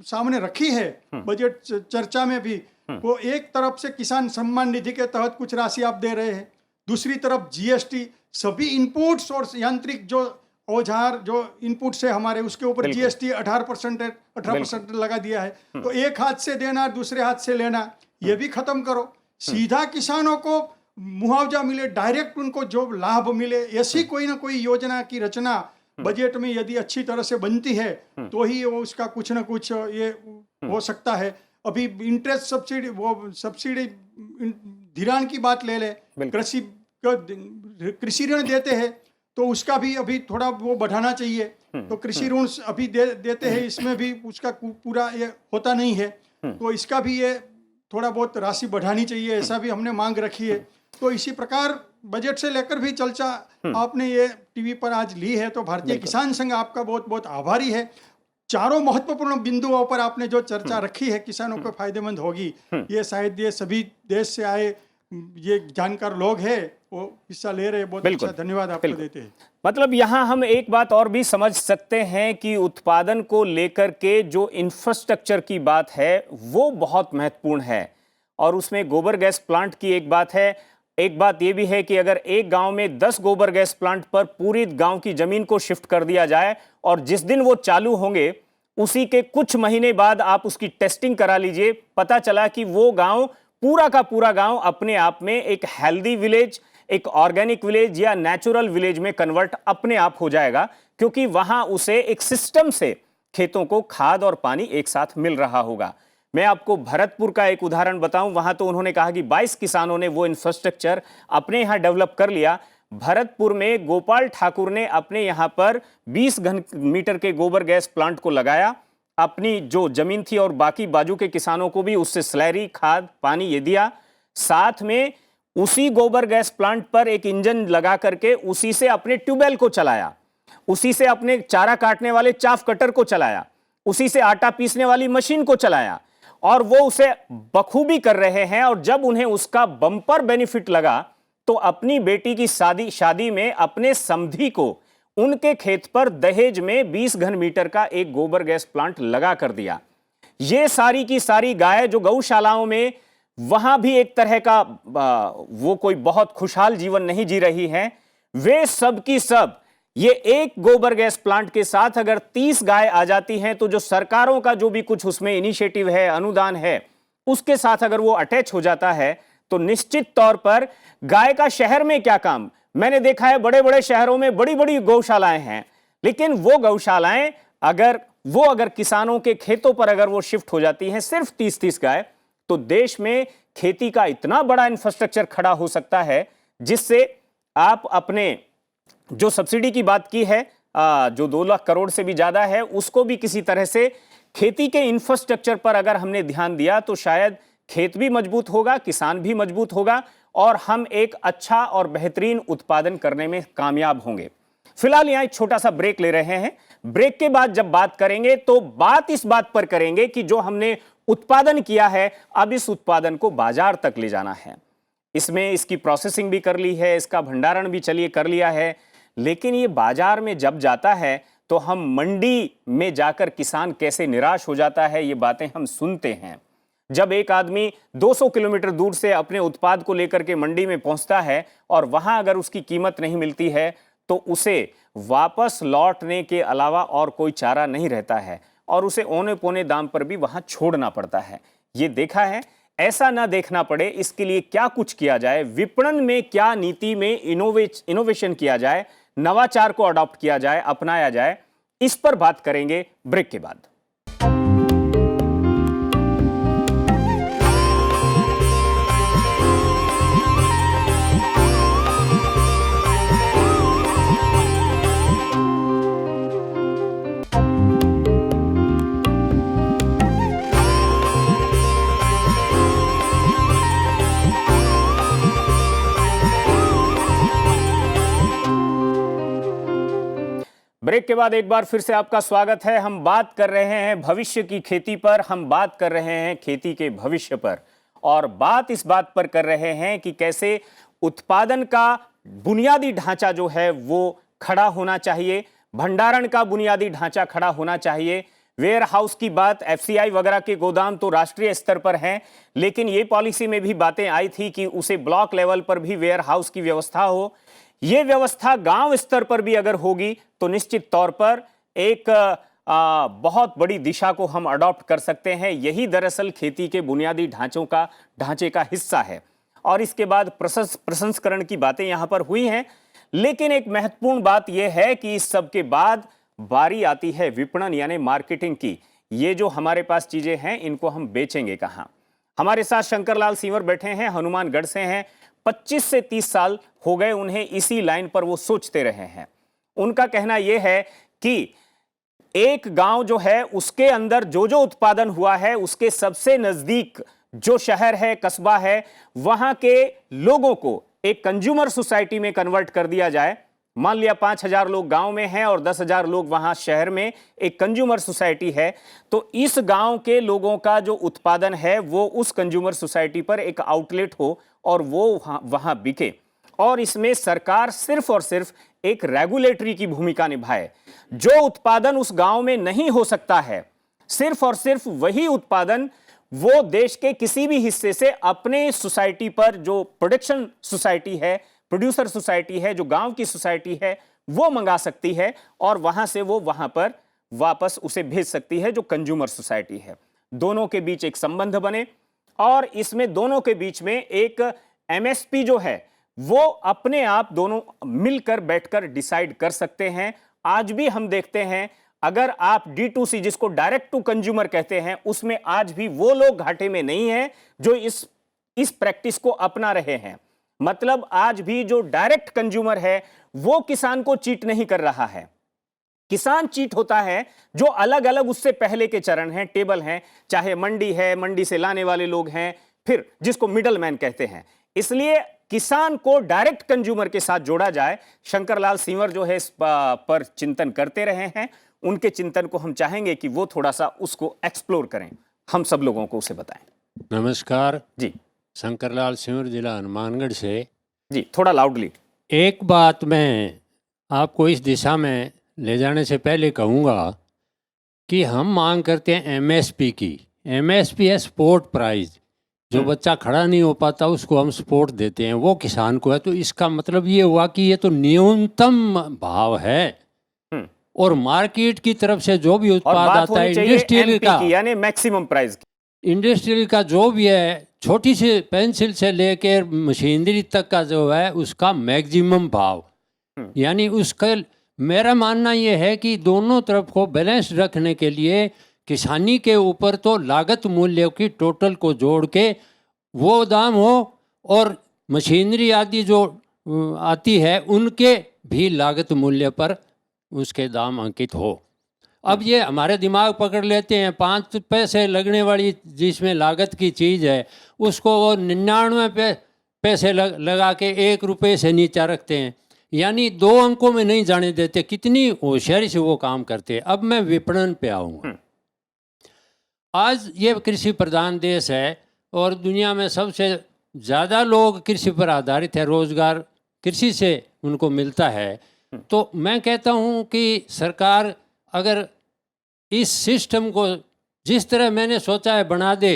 Speaker 6: सामने रखी है बजट चर्चा में भी, वो एक तरफ से किसान सम्मान निधि के तहत कुछ राशि आप दे रहे हैं, दूसरी तरफ जीएसटी सभी इनपुट्स और यांत्रिक जो औजार जो इनपुट से हमारे उसके ऊपर जीएसटी 18% लगा दिया है। तो एक हाथ से देना दूसरे हाथ से लेना ये भी खत्म करो, सीधा किसानों को मुआवजा मिले, डायरेक्ट उनको जो लाभ मिले, ऐसी कोई ना कोई योजना की रचना बजट में यदि अच्छी तरह से बनती है तो ही वो उसका कुछ ना कुछ ये हो सकता है। अभी इंटरेस्ट सब्सिडी वो सब्सिडी धिराण की बात ले ले, कृषि ऋण देते हैं तो उसका भी अभी थोड़ा वो बढ़ाना चाहिए। तो कृषि ऋण अभी देते हैं, इसमें भी उसका पूरा ये होता नहीं है, तो इसका भी ये थोड़ा बहुत राशि बढ़ानी चाहिए, ऐसा भी हमने मांग रखी है। तो इसी प्रकार बजट से लेकर भी चर्चा आपने ये टीवी पर आज ली है, तो भारतीय किसान संघ आपका बहुत बहुत आभारी है। चारों महत्वपूर्ण बिंदुओं पर आपने जो चर्चा रखी है किसानों को फायदेमंद होगी, ये शायद ये सभी देश से आए ये जानकार लोग हैं वो हिस्सा ले रहे हैं। बहुत अच्छा, धन्यवाद आपको देते हैं।
Speaker 1: मतलब यहाँ हम एक बात और भी समझ सकते हैं कि उत्पादन को लेकर के जो इंफ्रास्ट्रक्चर की बात है वो बहुत महत्वपूर्ण है, और उसमें गोबर गैस प्लांट की एक बात है। एक बात ये भी है कि अगर एक गांव में 10 गोबर गैस प्लांट पर पूरी गांव की जमीन को शिफ्ट कर दिया जाए और जिस दिन वो चालू होंगे उसी के कुछ महीने बाद आप उसकी टेस्टिंग करा लीजिए, पता चला कि वो गांव पूरा का पूरा गांव अपने आप में एक हेल्दी विलेज, एक ऑर्गेनिक विलेज या नेचुरल विलेज में कन्वर्ट अपने आप हो जाएगा, क्योंकि वहां उसे एक सिस्टम से खेतों को खाद और पानी एक साथ मिल रहा होगा। मैं आपको भरतपुर का एक उदाहरण बताऊं, वहां तो उन्होंने कहा कि 22 किसानों ने वो इंफ्रास्ट्रक्चर अपने यहां डेवलप कर लिया। भरतपुर में गोपाल ठाकुर ने अपने यहां पर 20 घन मीटर के गोबर गैस प्लांट को लगाया, अपनी जो जमीन थी और बाकी बाजू के किसानों को भी उससे स्लैरी खाद पानी ये दिया। साथ में उसी गोबर गैस प्लांट पर एक इंजन लगा करके उसी से अपने ट्यूबवेल को चलाया, उसी से अपने चारा काटने वाले चाफ कटर को चलाया, उसी से आटा पीसने वाली मशीन को चलाया, और वो उसे बखूबी कर रहे हैं। और जब उन्हें उसका बम्पर बेनिफिट लगा तो अपनी बेटी की शादी में अपने समधी को उनके खेत पर दहेज में 20 घन मीटर का एक गोबर गैस प्लांट लगा कर दिया। ये सारी की सारी गाय जो गौशालाओं में वहां भी एक तरह का वो कोई बहुत खुशहाल जीवन नहीं जी रही हैं, वे सब की सब ये एक गोबर गैस प्लांट के साथ अगर 30 गाय आ जाती हैं तो जो सरकारों का जो भी कुछ उसमें इनिशिएटिव है, अनुदान है, उसके साथ अगर वो अटैच हो जाता है तो निश्चित तौर पर गाय का शहर में क्या काम। मैंने देखा है बड़े बड़े शहरों में बड़ी बड़ी गौशालाएं हैं, लेकिन वो गौशालाएं अगर किसानों के खेतों पर अगर वो शिफ्ट हो जाती हैं सिर्फ 30-30 गाय, तो देश में खेती का इतना बड़ा इंफ्रास्ट्रक्चर खड़ा हो सकता है जिससे आप अपने जो सब्सिडी की बात की है जो 2 लाख करोड़ से भी ज्यादा है, उसको भी किसी तरह से खेती के इंफ्रास्ट्रक्चर पर अगर हमने ध्यान दिया तो शायद खेत भी मजबूत होगा, किसान भी मजबूत होगा और हम एक अच्छा और बेहतरीन उत्पादन करने में कामयाब होंगे। फिलहाल यहां एक छोटा सा ब्रेक ले रहे हैं। ब्रेक के बाद जब बात करेंगे तो बात इस बात पर करेंगे कि जो हमने उत्पादन किया है अब इस उत्पादन को बाजार तक ले जाना है। इसमें इसकी प्रोसेसिंग भी कर ली है, इसका भंडारण भी चलिए कर लिया है, लेकिन ये बाजार में जब जाता है तो हम मंडी में जाकर किसान कैसे निराश हो जाता है ये बातें हम सुनते हैं। जब एक आदमी 200 किलोमीटर दूर से अपने उत्पाद को लेकर के मंडी में पहुंचता है और वहां अगर उसकी कीमत नहीं मिलती है तो उसे वापस लौटने के अलावा और कोई चारा नहीं रहता है और उसे औने पौने दाम पर भी वहां छोड़ना पड़ता है। ये देखा है, ऐसा ना देखना पड़े इसके लिए क्या कुछ किया जाए, विपणन में क्या नीति में इनोवेशन किया जाए, नवाचार को अडॉप्ट किया जाए, अपनाया जाए, इस पर बात करेंगे ब्रेक के बाद। ब्रेक के बाद एक बार फिर से आपका स्वागत है। हम बात कर रहे हैं भविष्य की खेती पर, हम बात कर रहे हैं खेती के भविष्य पर, और बात इस बात पर कर रहे हैं कि कैसे उत्पादन का बुनियादी ढांचा जो है वो खड़ा होना चाहिए, भंडारण का बुनियादी ढांचा खड़ा होना चाहिए। वेयर हाउस की बात, एफसीआई वगैरह के गोदाम तो राष्ट्रीय स्तर पर हैं, लेकिन ये पॉलिसी में भी बातें आई थी कि उसे ब्लॉक लेवल पर भी वेयर हाउस की व्यवस्था हो। ये व्यवस्था गांव स्तर पर भी अगर होगी तो निश्चित तौर पर एक बहुत बड़ी दिशा को हम अडॉप्ट कर सकते हैं। यही दरअसल खेती के बुनियादी ढांचे का हिस्सा है। और इसके बाद प्रसंस्करण की बातें यहां पर हुई हैं, लेकिन एक महत्वपूर्ण बात यह है कि इस सब के बाद बारी आती है विपणन यानी मार्केटिंग की। ये जो हमारे पास चीजें हैं इनको हम बेचेंगे कहां। हमारे साथ शंकरलाल सिंवर बैठे हैं, हनुमानगढ़ से हैं। 25 से 30 साल हो गए उन्हें इसी लाइन पर वो सोचते रहे हैं। उनका कहना यह है कि एक गांव जो है उसके अंदर जो जो उत्पादन हुआ है उसके सबसे नजदीक जो शहर है, कस्बा है, वहां के लोगों को एक कंज्यूमर सोसाइटी में कन्वर्ट कर दिया जाए। मान लिया 5,000 लोग गांव में हैं और 10,000 लोग वहां शहर में, एक कंज्यूमर सोसाइटी है, तो इस गांव के लोगों का जो उत्पादन है वो उस कंज्यूमर सोसाइटी पर एक आउटलेट हो और वो वहां बिके। और इसमें सरकार सिर्फ और सिर्फ एक रेगुलेटरी की भूमिका निभाए। जो उत्पादन उस गांव में नहीं हो सकता है, सिर्फ और सिर्फ वही उत्पादन वो देश के किसी भी हिस्से से अपने सोसाइटी पर, जो प्रोडक्शन सोसाइटी है, प्रोड्यूसर सोसाइटी है, जो गांव की सोसाइटी है, वो मंगा सकती है और वहां से वो वहां पर वापस उसे भेज सकती है, जो कंज्यूमर सोसाइटी है। दोनों के बीच एक संबंध बने और इसमें दोनों के बीच में एक एमएसपी जो है वो अपने आप दोनों मिलकर बैठकर डिसाइड कर सकते हैं। आज भी हम देखते हैं, अगर आप D2C जिसको डायरेक्ट टू कंज्यूमर कहते हैं, उसमें आज भी वो लोग घाटे में नहीं हैं जो इस प्रैक्टिस को अपना रहे हैं। मतलब आज भी जो डायरेक्ट कंज्यूमर है वो किसान को चीट नहीं कर रहा है। किसान चीट होता है जो अलग अलग उससे पहले के चरण हैं, टेबल हैं, चाहे मंडी है, मंडी से लाने वाले लोग हैं, फिर जिसको मिडल मैन कहते हैं। इसलिए किसान को डायरेक्ट कंज्यूमर के साथ जोड़ा जाए। शंकरलाल सिंवर जो है इस पर चिंतन करते रहे हैं, उनके चिंतन को हम चाहेंगे कि वो थोड़ा सा उसको एक्सप्लोर करें, हम सब लोगों को उसे बताएं।
Speaker 7: नमस्कार
Speaker 1: जी,
Speaker 7: शंकरलाल सिंवर, जिला हनुमानगढ़ से।
Speaker 1: जी थोड़ा लाउडली।
Speaker 7: एक बात मैं आपको इस दिशा में ले जाने से पहले कहूँगा कि हम मांग करते हैं एमएसपी की। एमएसपी है सपोर्ट प्राइस। जो बच्चा खड़ा नहीं हो पाता उसको हम सपोर्ट देते हैं, वो किसान को है। तो इसका मतलब ये हुआ कि ये तो न्यूनतम भाव है, और मार्केट की तरफ से जो भी उत्पाद आता है इंडस्ट्रियल का,
Speaker 1: यानी मैक्सिमम प्राइस,
Speaker 7: इंडस्ट्रियल का जो भी है, छोटी सी पेंसिल से लेकर मशीनरी तक का जो है उसका मैक्सिमम भाव, यानी उसका मेरा मानना ये है कि दोनों तरफ को बैलेंस रखने के लिए किसानी के ऊपर तो लागत मूल्य की टोटल को जोड़ के वो दाम हो, और मशीनरी आदि जो आती है उनके भी लागत मूल्य पर उसके दाम अंकित हो। अब ये हमारे दिमाग पकड़ लेते हैं, 5 पैसे लगने वाली जिसमें लागत की चीज़ है उसको वो 99 पैसे लगा के 1 रुपये से नीचा रखते हैं, यानी 2 अंकों में नहीं जाने देते। कितनी होशियारी से वो काम करते हैं। अब मैं विपणन पे आऊँगा। आज ये कृषि प्रधान देश है और दुनिया में सबसे ज़्यादा लोग कृषि पर आधारित है, रोज़गार कृषि से उनको मिलता है। तो मैं कहता हूँ कि सरकार अगर इस सिस्टम को जिस तरह मैंने सोचा है बना दे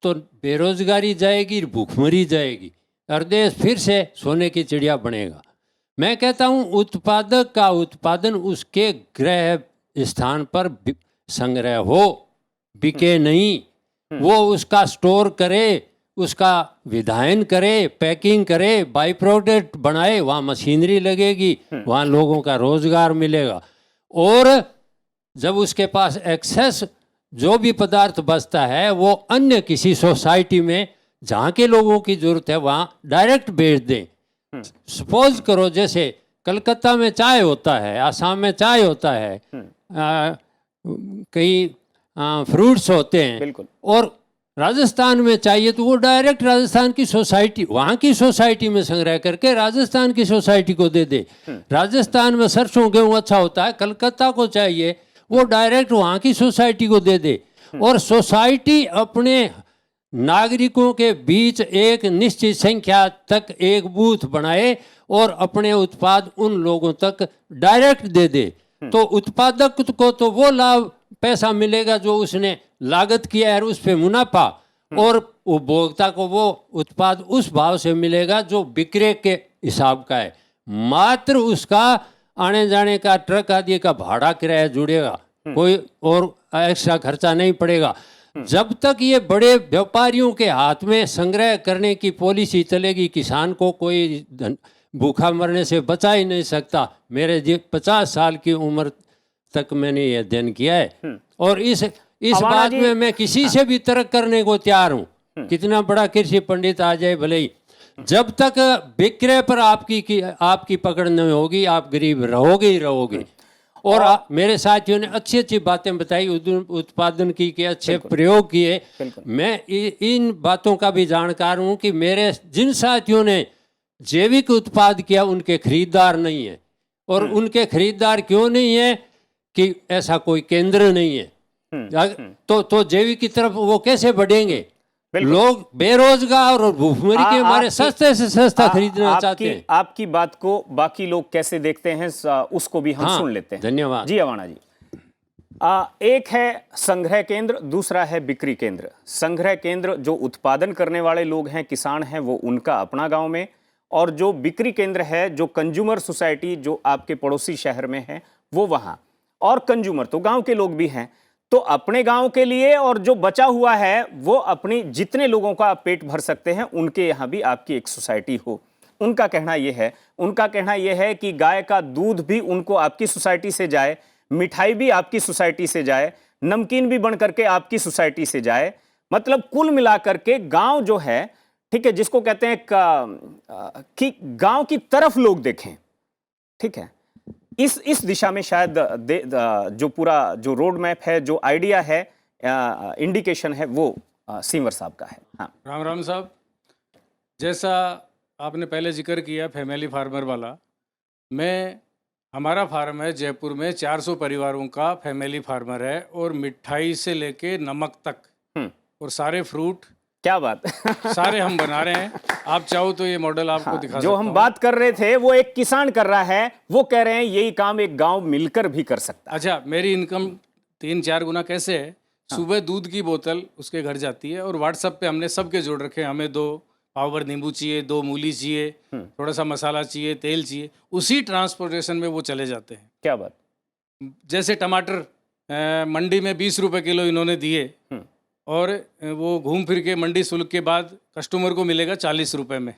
Speaker 7: तो बेरोजगारी जाएगी, भूखमरी जाएगी और देश फिर से सोने की चिड़िया बनेगा। मैं कहता हूँ उत्पादक का उत्पादन उसके गृह स्थान पर संग्रह हो, बिके नहीं, वो उसका स्टोर करे, उसका विधायन करे, पैकिंग करे, बाई प्रोडक्ट बनाए, वहाँ मशीनरी लगेगी, वहाँ लोगों का रोजगार मिलेगा। और जब उसके पास एक्सेस जो भी पदार्थ बचता है वो अन्य किसी सोसाइटी में जहाँ के लोगों की जरूरत है वहाँ डायरेक्ट बेच दें। सपोज करो जैसे कलकत्ता में चाय होता है, आसाम में चाय होता है, कई फ्रूट्स होते हैं,
Speaker 1: बिल्कुल,
Speaker 7: और राजस्थान में चाहिए तो वो डायरेक्ट राजस्थान की सोसाइटी, वहाँ की सोसाइटी में संग्रह करके राजस्थान की सोसाइटी को दे दे। राजस्थान में सरसों गेहूँ अच्छा होता है, कलकत्ता को चाहिए वो डायरेक्ट वहाँ की सोसाइटी को दे दे। और सोसाइटी अपने नागरिकों के बीच एक निश्चित संख्या तक एक बूथ बनाए और अपने उत्पाद उन लोगों तक डायरेक्ट दे दे। तो उत्पादक को तो वो लाभ पैसा मिलेगा जो उसने लागत किया है, उस पे मुनाफा, और उपभोक्ता को वो उत्पाद उस भाव से मिलेगा जो विक्रय के हिसाब का है। मात्र उसका आने जाने का, ट्रक आदि का भाड़ा किराया जुड़ेगा, कोई और एक्स्ट्रा खर्चा नहीं पड़ेगा। जब तक ये बड़े व्यापारियों के हाथ में संग्रह करने की पॉलिसी चलेगी, किसान को कोई भूखा मरने से बचा ही नहीं सकता। मेरे 50 साल की उम्र तक मैंने ये अध्ययन किया है, और इस
Speaker 1: अवाना
Speaker 7: बात
Speaker 1: जी,
Speaker 7: में मैं किसी से भी तर्क करने को तैयार हूँ, कितना बड़ा कृषि पंडित आ जाए भले ही। जब तक विक्रय पर आपकी पकड़ नहीं होगी, आप गरीब रहोगे ही रहोगे। और मेरे साथियों ने अच्छी अच्छी बातें बताई, उत्पादन की के अच्छे प्रयोग किए। मैं इन बातों का भी जानकार हूँ कि मेरे जिन साथियों ने जैविक उत्पाद किया उनके खरीदार नहीं है। और उनके खरीदार क्यों नहीं है कि ऐसा कोई केंद्र नहीं है। तो जैविक की तरफ वो कैसे बढ़ेंगे? लोग बेरोजगार और भूखमरी के मारे सस्ते से सस्ता खरीदना चाहते हैं।
Speaker 1: आपकी बात को बाकी लोग कैसे देखते हैं उसको भी हम सुन लेते हैं।
Speaker 7: धन्यवाद
Speaker 1: जी अवाना जी। एक है संग्रह केंद्र, दूसरा है बिक्री केंद्र। संग्रह केंद्र जो उत्पादन करने वाले लोग हैं, किसान हैं, वो उनका अपना गांव में, और जो बिक्री केंद्र है, जो कंज्यूमर सोसाइटी जो आपके पड़ोसी शहर में है, वो वहां। और कंज्यूमर तो गांव के लोग भी हैं, तो अपने गांव के लिए, और जो बचा हुआ है वो अपनी जितने लोगों का आप पेट भर सकते हैं उनके यहाँ भी आपकी एक सोसाइटी हो। उनका कहना यह है कि गाय का दूध भी उनको आपकी सोसाइटी से जाए, मिठाई भी आपकी सोसाइटी से जाए, नमकीन भी बन करके आपकी सोसाइटी से जाए। मतलब कुल मिलाकर के गांव जो है, ठीक है, जिसको कहते हैं कि गांव की तरफ लोग देखें, ठीक है। इस दिशा में शायद जो पूरा जो रोड मैप है, जो आइडिया है, इंडिकेशन है, वो सीवर साहब का है। हाँ,
Speaker 8: राम राम साहब, जैसा आपने पहले जिक्र किया फैमिली फार्मर वाला, हमारा फार्म है जयपुर में, 400 परिवारों का फैमिली फार्मर है, और मिठाई से लेके नमक तक और सारे फ्रूट,
Speaker 1: क्या बात
Speaker 8: सारे हम बना रहे हैं। आप चाहो तो ये मॉडल आपको दिखा सकता
Speaker 1: जो हम बात कर रहे थे वो एक किसान कर रहा है, वो कह रहे हैं यही काम एक गांव मिलकर भी कर सकता है।
Speaker 8: अच्छा, मेरी इनकम 3-4 गुना कैसे है? सुबह दूध की बोतल उसके घर जाती है, और व्हाट्सएप पे हमने सबके जोड़ रखे हैं। हमें 2 पावर नींबू चाहिए, 2 मूली चाहिए, थोड़ा सा मसाला चाहिए, तेल चाहिए, उसी ट्रांसपोर्टेशन में वो चले जाते हैं।
Speaker 1: क्या बात।
Speaker 8: जैसे टमाटर मंडी में 20 रुपए किलो इन्होंने दिए, और वो घूम फिर के मंडी शुल्क के बाद कस्टमर को मिलेगा 40 रुपए में,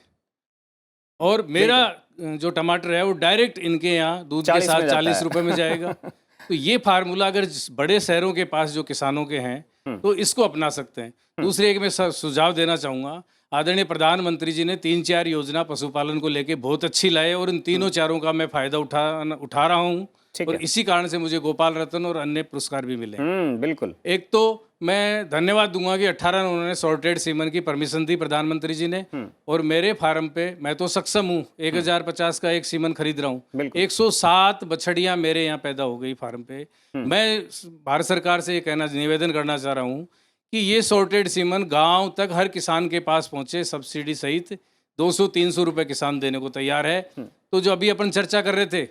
Speaker 8: और मेरा जो टमाटर है वो डायरेक्ट इनके यहाँ दूध के साथ 40 रुपए में जाएगा। तो ये फार्मूला अगर बड़े शहरों के पास जो किसानों के हैं तो इसको अपना सकते हैं। दूसरे एक मैं सुझाव देना चाहूँगा, आदरणीय प्रधानमंत्री जी ने 3-4 योजना पशुपालन को लेके बहुत अच्छी लाए, और इन तीनों चारों का मैं फायदा उठा रहा हूँ, और इसी कारण से मुझे गोपाल रत्न और अन्य पुरस्कार भी मिले।
Speaker 1: बिल्कुल।
Speaker 8: एक तो मैं धन्यवाद दूंगा कि 18 उन्होंने सॉर्टेड सीमन की परमिशन दी प्रधानमंत्री जी ने, और मेरे फार्म पे मैं तो सक्षम हूँ, 1050 का एक सीमन खरीद रहा हूँ। 107 बछड़ियाँ मेरे यहाँ पैदा हो गई फार्म पे। मैं भारत सरकार से ये कहना निवेदन करना चाह रहा हूँ कि ये सॉर्टेड सीमन गांव तक हर किसान के पास पहुँचे, सब्सिडी सहित 200-300 रुपये किसान देने को तैयार है। तो जो अभी अपन चर्चा कर रहे थे,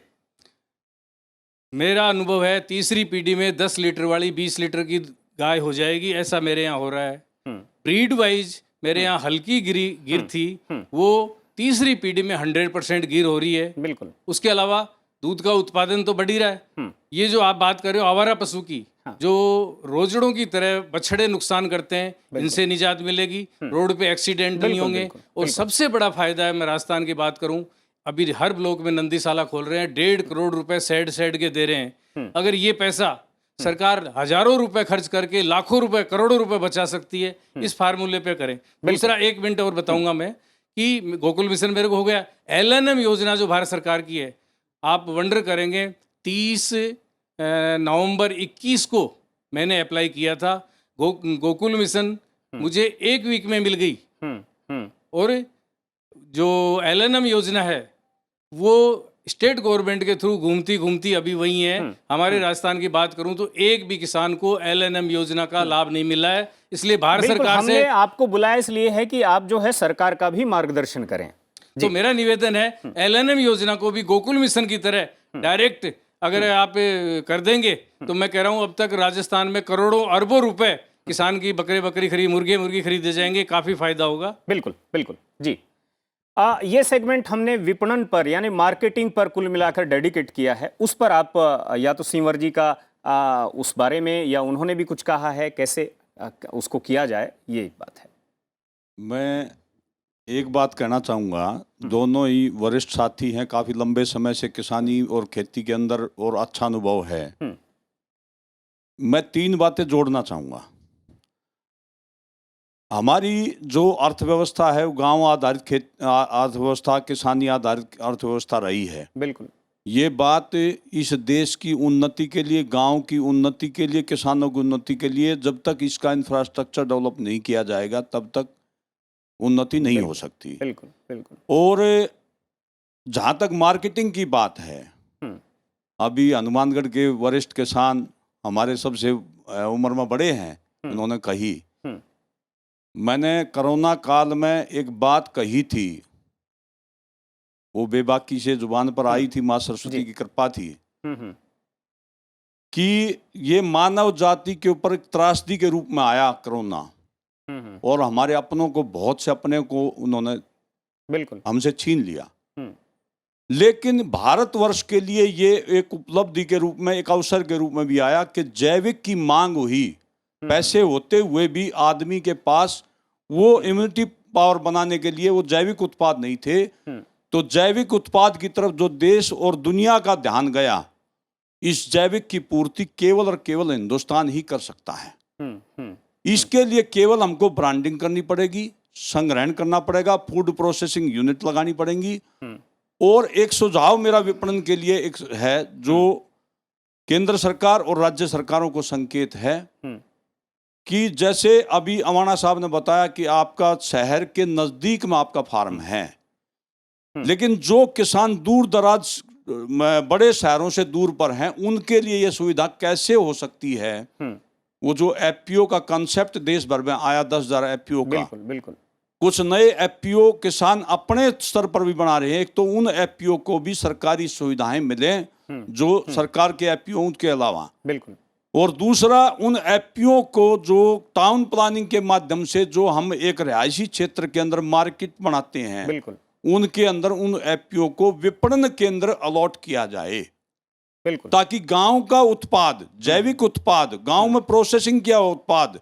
Speaker 8: मेरा अनुभव है तीसरी पीढ़ी में 10 लीटर वाली 20 लीटर की गाय हो जाएगी, ऐसा मेरे यहाँ हो रहा है। ब्रीड वाइज मेरे यहाँ हल्की गिर थी, वो तीसरी पीढ़ी में 100% गिर हो रही है।
Speaker 1: बिल्कुल।
Speaker 8: उसके अलावा दूध का उत्पादन तो बढ़ ही रहा है। ये जो आप बात कर रहे हो आवारा पशु की, जो रोजड़ों की तरह बछड़े नुकसान करते हैं, इनसे निजात मिलेगी, रोड पे एक्सीडेंट नहीं होंगे। और सबसे बड़ा फायदा है, मैं राजस्थान की बात करूं, अभी हर ब्लॉक में नंदीशाला खोल रहे हैं, 1.5 करोड़ रुपए सेड के दे रहे हैं। अगर ये पैसा सरकार हजारों रुपए खर्च करके लाखों रुपए, करोड़ों रुपए बचा सकती है, इस फार्मूले पे करें। दूसरा 1 मिनट और बताऊंगा मैं कि गोकुल मिशन मेरे को हो गया, LNM योजना जो भारत सरकार की है, आप वंडर करेंगे, 30 नवंबर 21 को मैंने अप्लाई किया था। गोकुल मिशन मुझे 1 वीक में मिल गई।
Speaker 1: हम्म
Speaker 8: और जो LNM योजना है वो स्टेट गवर्नमेंट के थ्रू घूमती घूमती अभी वही है। हमारे राजस्थान की बात करूं तो एक भी किसान को LNM योजना का लाभ नहीं मिला है। इसलिए भारत
Speaker 1: बिल्कुल,
Speaker 8: सरकार
Speaker 1: हमने
Speaker 8: से
Speaker 1: आपको बुलाया इसलिए है कि आप जो है सरकार का भी मार्गदर्शन करें।
Speaker 8: तो मेरा निवेदन है LNM योजना को भी गोकुल मिशन की तरह डायरेक्ट अगर आप कर देंगे तो मैं कह रहा हूं अब तक राजस्थान में करोड़ों अरबों रुपए किसान की बकरी खरीद मुर्गी खरीदे जाएंगे, काफी फायदा होगा।
Speaker 1: बिल्कुल बिल्कुल जी। ये सेगमेंट हमने विपणन पर यानी मार्केटिंग पर कुल मिलाकर डेडिकेट किया है। उस पर आप या तो सिंवर जी का उस बारे में या उन्होंने भी कुछ कहा है कैसे उसको किया जाए, ये एक बात है।
Speaker 9: मैं एक बात कहना चाहूँगा, दोनों ही वरिष्ठ साथी हैं, काफ़ी लंबे समय से किसानी और खेती के अंदर और अच्छा अनुभव है। मैं 3 बातें जोड़ना चाहूँगा। हमारी जो अर्थव्यवस्था है वो गांव आधारित अर्थव्यवस्था, किसानी आधारित अर्थव्यवस्था रही है।
Speaker 1: बिल्कुल,
Speaker 9: ये बात इस देश की उन्नति के लिए, गांव की उन्नति के लिए, किसानों की उन्नति के लिए जब तक इसका इंफ्रास्ट्रक्चर डेवलप नहीं किया जाएगा तब तक उन्नति नहीं हो सकती।
Speaker 1: बिल्कुल बिल्कुल।
Speaker 9: और जहाँ तक मार्केटिंग की बात है, अभी हनुमानगढ़ के वरिष्ठ किसान हमारे सबसे उम्र में बड़े हैं, उन्होंने कही, मैंने कोरोना काल में एक बात कही थी, वो बेबाकी से जुबान पर आई थी, माँ सरस्वती की कृपा थी, कि ये मानव जाति के ऊपर एक त्रासदी के रूप में आया कोरोना, और हमारे अपनों को, बहुत से अपने को उन्होंने
Speaker 1: बिल्कुल
Speaker 9: हमसे छीन लिया। लेकिन भारतवर्ष के लिए ये एक उपलब्धि के रूप में, एक अवसर के रूप में भी आया कि जैविक की मांग हुई। पैसे होते हुए भी आदमी के पास वो इम्यूनिटी पावर बनाने के लिए वो जैविक उत्पाद नहीं थे। तो जैविक उत्पाद की तरफ जो देश और दुनिया का ध्यान गया, इस जैविक की पूर्ति केवल और केवल हिंदुस्तान ही कर सकता है। इसके लिए केवल हमको ब्रांडिंग करनी पड़ेगी, संग्रहण करना पड़ेगा, फूड प्रोसेसिंग यूनिट लगानी पड़ेंगी। और एक सुझाव मेरा विपणन के लिए एक है, जो केंद्र सरकार और राज्य सरकारों को संकेत है कि जैसे अभी अवाना साहब ने बताया कि आपका शहर के नजदीक में आपका फार्म है, लेकिन जो किसान दूर दराज बड़े शहरों से दूर पर हैं, उनके लिए यह सुविधा कैसे हो सकती है? वो जो एफपीओ का कंसेप्ट देश भर में आया, 10,000 एफपीओ का,
Speaker 1: बिल्कुल बिल्कुल।
Speaker 9: कुछ नए एफपीओ किसान अपने स्तर पर भी बना रहे हैं। एक तो उन एफपीओ को भी सरकारी सुविधाएं मिलें जो सरकार के एफपीओ के अलावा,
Speaker 1: बिल्कुल।
Speaker 9: और दूसरा उन एफपीओ को जो टाउन प्लानिंग के माध्यम से जो हम एक रिहायशी क्षेत्र के अंदर मार्केट बनाते हैं,
Speaker 1: बिल्कुल,
Speaker 9: उनके अंदर उन एफपीओ को विपणन केंद्र अलॉट किया जाए,
Speaker 1: बिल्कुल,
Speaker 9: ताकि गांव का उत्पाद, जैविक उत्पाद, गांव में प्रोसेसिंग किया हुआ उत्पाद,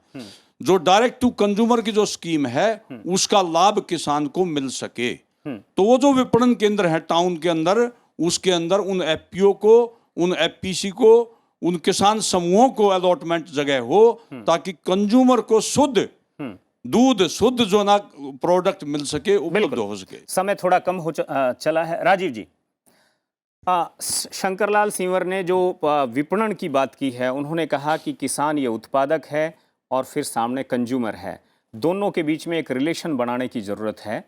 Speaker 9: जो डायरेक्ट टू कंज्यूमर की जो स्कीम है, उसका लाभ किसान को मिल सके। तो वो जो विपणन केंद्र है टाउन के अंदर, उसके अंदर उन एफपीओ को, उन एफपीसी को, उन किसान समूहों को अलॉटमेंट जगह हो, ताकि कंज्यूमर को शुद्ध दूध, शुद्ध जो ना प्रोडक्ट मिल सके, उपलब्ध हो सके।
Speaker 1: समय थोड़ा कम हो चला है। राजीव जी, शंकरलाल सिंवर ने जो विपणन की बात की है, उन्होंने कहा कि किसान ये उत्पादक है और फिर सामने कंज्यूमर है, दोनों के बीच में एक रिलेशन बनाने की ज़रूरत है।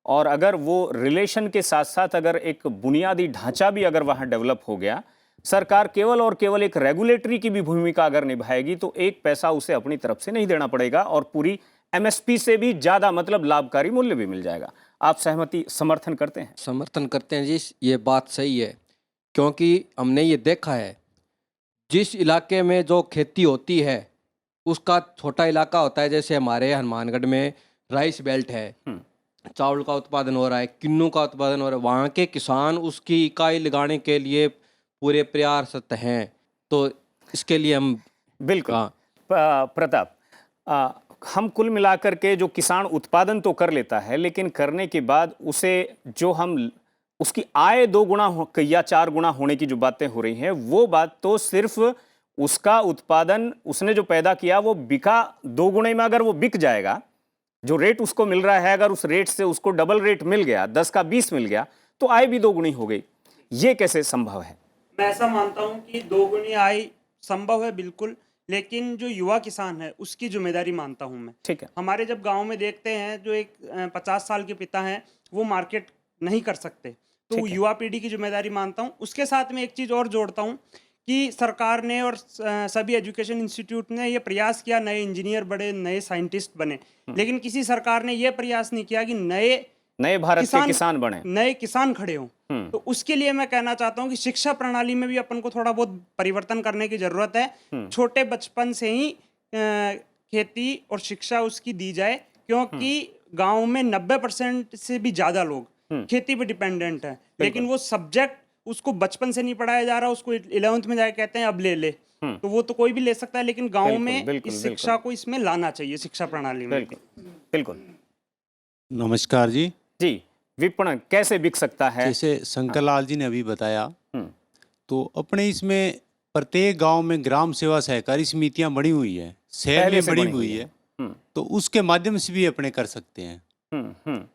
Speaker 1: और अगर वो रिलेशन के साथ साथ अगर एक बुनियादी ढांचा भी अगर वहाँ डेवलप हो गया, सरकार केवल और केवल एक रेगुलेटरी की भी भूमिका अगर निभाएगी तो एक पैसा उसे अपनी तरफ से नहीं देना पड़ेगा और पूरी एमएसपी से भी ज़्यादा मतलब लाभकारी मूल्य भी मिल जाएगा। आप समर्थन करते हैं?
Speaker 10: समर्थन करते हैं जी, ये बात सही है, क्योंकि हमने ये देखा है जिस इलाके में जो खेती होती है उसका छोटा इलाका होता है, जैसे हमारे हनुमानगढ़ में राइस बेल्ट है, चावल का उत्पादन हो रहा है, किन्नू का उत्पादन हो रहा है, वहाँ के किसान उसकी इकाई लगाने के लिए पूरे प्रयासरत हैं। तो इसके लिए हम
Speaker 1: बिल्कुल प्रताप, हम कुल मिलाकर के जो किसान उत्पादन तो कर लेता है, लेकिन करने के बाद उसे जो हम उसकी आय 2 गुना या 4 गुना होने की जो बातें हो रही हैं, वो बात तो सिर्फ उसका उत्पादन उसने जो पैदा किया वो बिका 2 गुने में, अगर वो बिक जाएगा, जो रेट उसको मिल रहा है, अगर उस रेट से उसको डबल रेट मिल गया, 10 का 20 मिल गया, तो आय भी 2 गुनी हो गई। ये कैसे संभव है?
Speaker 11: मैं ऐसा मानता हूं कि 2 गुनी आय संभव है बिल्कुल, लेकिन जो युवा किसान है उसकी जिम्मेदारी मानता हूं मैं।
Speaker 1: ठीक है।
Speaker 11: हमारे जब गांव में देखते हैं जो एक 50 साल के पिता हैं वो मार्केट नहीं कर सकते, तो
Speaker 1: ठीक है।
Speaker 11: युवा पीढ़ी की जिम्मेदारी मानता हूं। उसके साथ में एक चीज़ और जोड़ता हूं कि सरकार ने और सभी एजुकेशन इंस्टीट्यूट ने ये प्रयास किया, नए इंजीनियर बड़े, नए साइंटिस्ट बने, लेकिन किसी सरकार ने ये प्रयास नहीं किया कि
Speaker 1: नए भारत के किसान बने,
Speaker 11: नए किसान खड़े हों। तो उसके लिए मैं कहना चाहता हूं कि शिक्षा प्रणाली में भी अपन को थोड़ा बहुत परिवर्तन करने की जरूरत है। छोटे बचपन से ही खेती और शिक्षा उसकी दी जाए, क्योंकि गांव में 90% से भी ज्यादा लोग खेती पे डिपेंडेंट है, लेकिन वो सब्जेक्ट उसको बचपन से नहीं पढ़ाया जा रहा, उसको 11th में जाके कहते हैं अब ले ले, तो वो तो कोई भी ले सकता है, लेकिन गांव में इस शिक्षा को इसमें लाना चाहिए, शिक्षा प्रणाली में।
Speaker 1: बिल्कुल बिल्कुल।
Speaker 12: नमस्कार जी।
Speaker 1: जी, विपणन कैसे बिक सकता है?
Speaker 12: जैसे शंकर लाल जी ने अभी बताया, तो अपने इसमें प्रत्येक गांव में ग्राम सेवा सहकारी समितियां बनी हुई है, शहर
Speaker 1: पहले
Speaker 12: में
Speaker 1: से
Speaker 12: बनी
Speaker 1: बनी
Speaker 12: हुई
Speaker 1: हुई
Speaker 12: है, तो उसके माध्यम से भी अपने कर सकते हैं।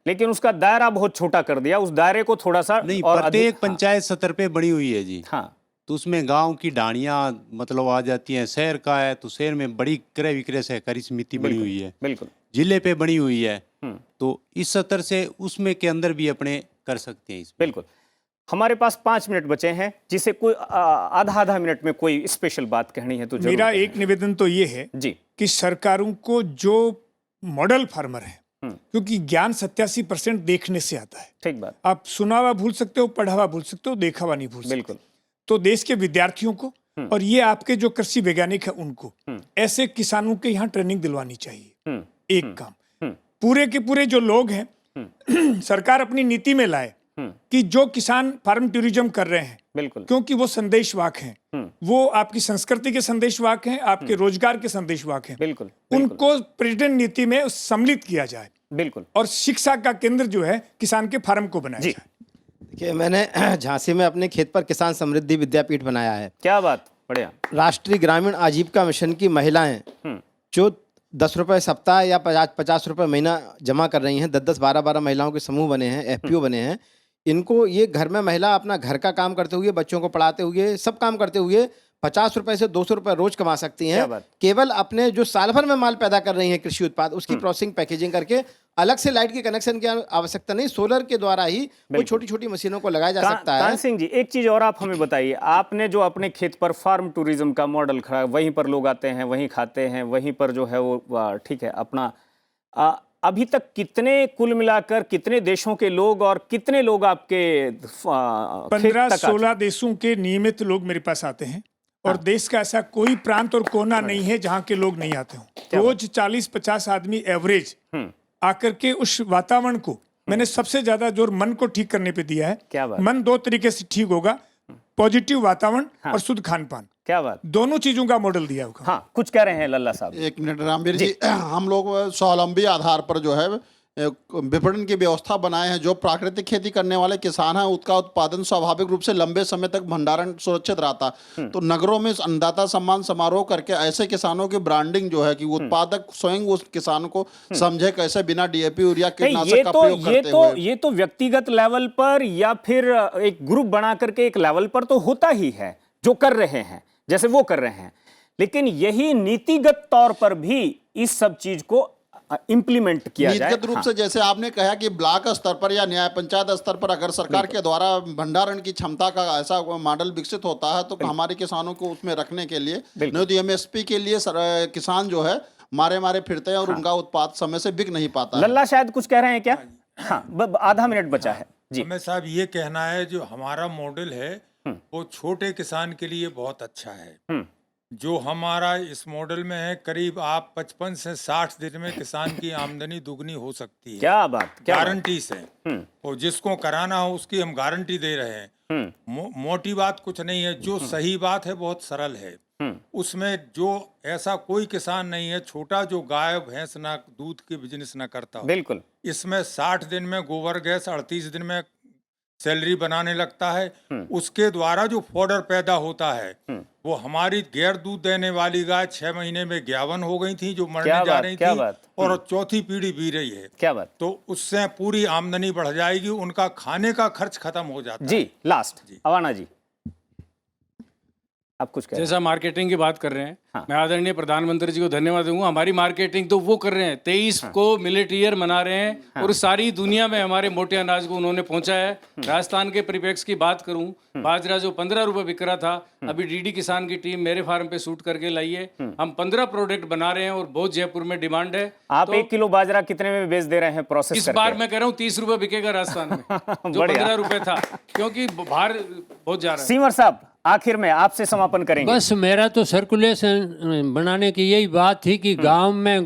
Speaker 1: लेकिन उसका दायरा बहुत छोटा कर दिया, उस दायरे को थोड़ा सा
Speaker 12: नहीं,
Speaker 1: और
Speaker 12: प्रत्येक
Speaker 1: अधिक,
Speaker 12: पंचायत स्तर पे बनी हुई है जी।
Speaker 1: हाँ,
Speaker 12: तो उसमें गांव की ढाणियां मतलब आ जाती हैं। शहर का है तो शहर में बड़ी क्रय विक्रय सहकारी समिति बनी
Speaker 1: बिल्कुल,
Speaker 12: हुई है,
Speaker 1: बिल्कुल।
Speaker 12: जिले पे बनी हुई है, तो इस स्तर से उसमें के अंदर भी अपने कर सकते हैं इसमें।
Speaker 1: बिल्कुल। हमारे पास 5 मिनट बचे हैं, जिसे कोई आधा मिनट में कोई स्पेशल बात कहनी है तो जरूर
Speaker 4: मेरा
Speaker 1: कहें।
Speaker 4: एक निवेदन तो ये है
Speaker 1: जी,
Speaker 4: कि सरकारों को जो मॉडल फार्मर है, क्योंकि ज्ञान 87% देखने से आता है।
Speaker 1: ठीक बात,
Speaker 4: आप सुना हुआ भूल सकते हो, पढ़ा हुआ भूल सकते हो, देखा हुआ नहीं भूल सकते।
Speaker 1: बिल्कुल।
Speaker 4: तो देश के विद्यार्थियों को और ये आपके जो कृषि वैज्ञानिक है उनको ऐसे किसानों के यहाँ ट्रेनिंग दिलवानी चाहिए। एक काम पूरे के पूरे जो लोग हैं सरकार अपनी नीति में लाए कि जो किसान फार्म टूरिज्म कर रहे हैं,
Speaker 1: बिल्कुल,
Speaker 4: क्योंकि वो संदेशवाहक हैं, वो आपकी संस्कृति के संदेशवाहक हैं, आपके रोजगार के संदेशवाहक हैं,
Speaker 1: बिल्कुल,
Speaker 4: उनको पर्यटन नीति में सम्मिलित किया जाए,
Speaker 1: बिल्कुल।
Speaker 4: और शिक्षा का केंद्र जो है किसान के फार्म को बनाया
Speaker 1: जी।
Speaker 4: जाए।
Speaker 5: देखिए, मैंने झांसी में अपने खेत पर किसान समृद्धि विद्यापीठ बनाया है।
Speaker 1: क्या बात, बढ़िया।
Speaker 5: राष्ट्रीय ग्रामीण आजीविका मिशन की महिलाएं जो 10 रुपए सप्ताह या 50 रुपए महीना जमा कर रही हैं, 10-10, 12-12 महिलाओं के समूह बने हैं, FPO बने हैं। इनको ये घर में महिला अपना घर का काम करते हुए, बच्चों को पढ़ाते हुए, सब काम करते हुए 50 रुपए से 200 रुपए रोज कमा सकती
Speaker 1: क्या
Speaker 5: हैं,
Speaker 1: बात।
Speaker 5: केवल अपने जो साल भर में माल पैदा कर रही हैं कृषि उत्पाद, उसकी प्रोसेसिंग पैकेजिंग करके। अलग से लाइट के कनेक्शन की आवश्यकता नहीं, सोलर के द्वारा ही वो छोटी छोटी मशीनों को लगाया जा सकता है।
Speaker 1: कान सिंह जी, एक चीज और आप हमें बताइए, आपने जो अपने खेत पर फार्म टूरिज्म का मॉडल खड़ा, वहीं पर लोग आते हैं, वहीं खाते हैं, वहीं पर जो है वो ठीक है अपना, अभी तक कितने कुल मिलाकर कितने देशों के लोग और कितने लोग आपके
Speaker 4: 15-16 देशों के नियमित लोग मेरे पास आते हैं, और देश का ऐसा कोई प्रांत और कोना नहीं है जहां के लोग नहीं आते हों। रोज 40-50 आदमी एवरेज आकर के उस वातावरण को मैंने सबसे ज्यादा जोर मन को ठीक करने पे दिया है।
Speaker 1: क्या बात।
Speaker 4: मन 2 तरीके से ठीक होगा, पॉजिटिव वातावरण और शुद्ध खान पान,
Speaker 1: क्या बात,
Speaker 4: दोनों चीजों का मॉडल दिया होगा।
Speaker 1: हाँ, कुछ कह रहे हैं लल्ला साहब।
Speaker 3: 1 मिनट रामवीर जी, हम लोग स्वावलंबी आधार पर जो है विपणन की व्यवस्था बनाए हैं। जो प्राकृतिक खेती करने वाले किसान हैं उसका उत्पादन स्वाभाविक रूप से लंबे समय तक भंडारण सुरक्षित रहता। तो नगरों में अन्नदाता सम्मान समारोह करके ऐसे किसानों की ब्रांडिंग जो है कि उत्पादक स्वयं उस किसान को समझे कैसे बिना DAP यूरिया कीटनाशक का प्रयोग करते हुए।
Speaker 1: ये तो व्यक्तिगत लेवल पर या फिर एक ग्रुप बना करके एक लेवल पर तो होता ही है, जो कर रहे हैं जैसे वो कर रहे हैं, लेकिन यही नीतिगत तौर पर भी इस सब चीज को इंप्लीमेंट किया जाए।
Speaker 3: नीतिगत रूप से जैसे आपने कहा कि ब्लॉक स्तर पर या न्याय पंचायत स्तर पर अगर सरकार के द्वारा भंडारण की क्षमता का ऐसा मॉडल विकसित होता है, तो हमारे किसानों को उसमें रखने के लिए, नहीं तो MSP के लिए किसान जो है मारे फिरते हैं और उनका उत्पाद समय से बिक नहीं पाता है।
Speaker 1: लल्ला शायद कुछ कह रहे हैं क्या? हाँ, आधा मिनट बचा है जी।
Speaker 2: हमें साहब ये कहना है, जो हमारा मॉडल है वो छोटे किसान के लिए बहुत अच्छा है। जो हमारा इस मॉडल में है, करीब आप 55 से 60 दिन में किसान की आमदनी दुगनी हो सकती है।
Speaker 1: क्या बात, क्या
Speaker 2: गारंटी से। और जिसको कराना हो उसकी हम गारंटी दे रहे हैं। मोटी बात कुछ नहीं है, जो सही बात है बहुत सरल है। उसमें जो ऐसा कोई किसान नहीं है छोटा जो गाय भैंस ना दूध के बिजनेस ना करता हो।
Speaker 1: बिल्कुल।
Speaker 2: इसमें 60 दिन में गोबर गैस, 38 दिन में सैलरी बनाने लगता है। उसके द्वारा जो फॉडर पैदा होता है, वो हमारी गैर दूध देने वाली गाय 6 महीने में 51 हो गई थी, जो मरने जा रही थी, और चौथी पीढ़ी भी रही है।
Speaker 1: क्या बात।
Speaker 2: तो उससे पूरी आमदनी बढ़ जाएगी, उनका खाने का खर्च खत्म हो जाता है।
Speaker 1: जी, लास्ट अवाना जी। आप कुछ कह रहे हैं।
Speaker 8: जैसा मार्केटिंग की बात कर रहे हैं,
Speaker 1: हाँ।
Speaker 8: मैं आदरणीय प्रधानमंत्री जी को धन्यवाद दूंगा। हमारी मार्केटिंग तो वो कर रहे हैं, 23 को मिलेट ईयर मना रहे हैं और सारी दुनिया में हमारे मोटे अनाज को उन्होंने पहुंचाया है। राजस्थान के परिप्रेक्ष्य की बात करूं, बाजरा जो 15 रुपए बिक रहा था, अभी डीडी किसान की टीम मेरे फार्म पे शूट करके लाई है। हम 15 प्रोडक्ट बना रहे हैं और बहुत जयपुर में डिमांड है।
Speaker 1: आप 1 किलो बाजरा कितने में बेच दे रहे हैं प्रोसेस
Speaker 8: इस
Speaker 1: करके?
Speaker 8: बार मैं कह रहा हूँ 30 रुपए बिकेगा राजस्थान में, जो 15 रुपए था, क्योंकि बाहर बहुत जा रहा है।
Speaker 1: सीवर साहब, आखिर में आपसे समापन करेंगे।
Speaker 7: बस मेरा तो सर्कुलेशन बनाने की यही बात थी कि गांव में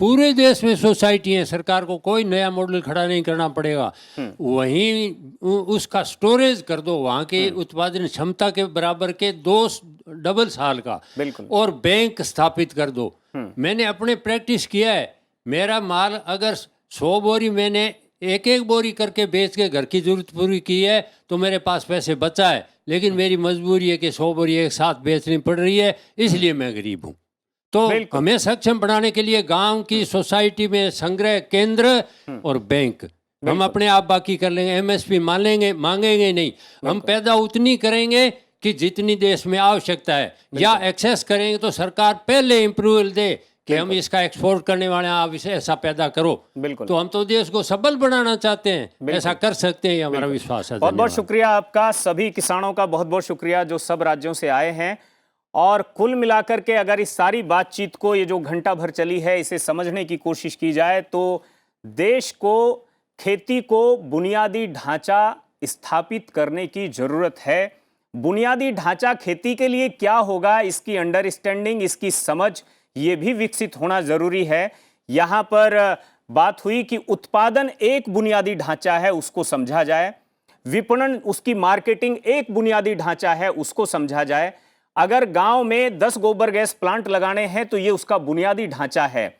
Speaker 7: पूरे देश में सोसाइटी है, सरकार को कोई नया मॉडल खड़ा नहीं करना पड़ेगा। वहीं उसका स्टोरेज कर दो, वहाँ के उत्पादन क्षमता के बराबर के 2 डबल साल का,
Speaker 1: बिल्कुल।
Speaker 7: और बैंक स्थापित कर दो। मैंने अपने प्रैक्टिस किया है, मेरा माल अगर 100 बोरी मैंने एक बोरी करके बेच के घर की जरूरत पूरी की है तो मेरे पास पैसे बचा है, लेकिन मेरी मजबूरी है कि 100 बोरी एक साथ बेचनी पड़ रही है, इसलिए मैं गरीब हूँ। तो हमें सक्षम बनाने के लिए गांव की सोसाइटी में संग्रह केंद्र और बैंक, हम अपने आप बाकी कर लेंगे, एमएसपी मांगेंगे नहीं, हम पैदा उतनी करेंगे कि जितनी देश में आवश्यकता है, या एक्सेस करेंगे तो सरकार पहले अप्रूवल दे कि हम इसका एक्सपोर्ट करने वाले हैं, आप इसे ऐसा पैदा करो।
Speaker 1: बिल्कुल।
Speaker 7: तो हम तो देश को सबल बनाना चाहते हैं, ऐसा कर सकते हैं, ये हमारा विश्वास है।
Speaker 1: बहुत बहुत शुक्रिया आपका, सभी किसानों का बहुत बहुत शुक्रिया जो सब राज्यों से आए हैं। और कुल मिलाकर के अगर इस सारी बातचीत को, ये जो घंटा भर चली है, इसे समझने की कोशिश की जाए तो देश को खेती को बुनियादी ढांचा स्थापित करने की जरूरत है। बुनियादी ढांचा खेती के लिए क्या होगा, इसकी अंडरस्टैंडिंग, इसकी समझ, ये भी विकसित होना जरूरी है। यहां पर बात हुई कि उत्पादन एक बुनियादी ढांचा है, उसको समझा जाए, विपणन, उसकी मार्केटिंग एक बुनियादी ढांचा है, उसको समझा जाए। अगर गांव में 10 गोबर गैस प्लांट लगाने हैं तो ये उसका बुनियादी ढांचा है।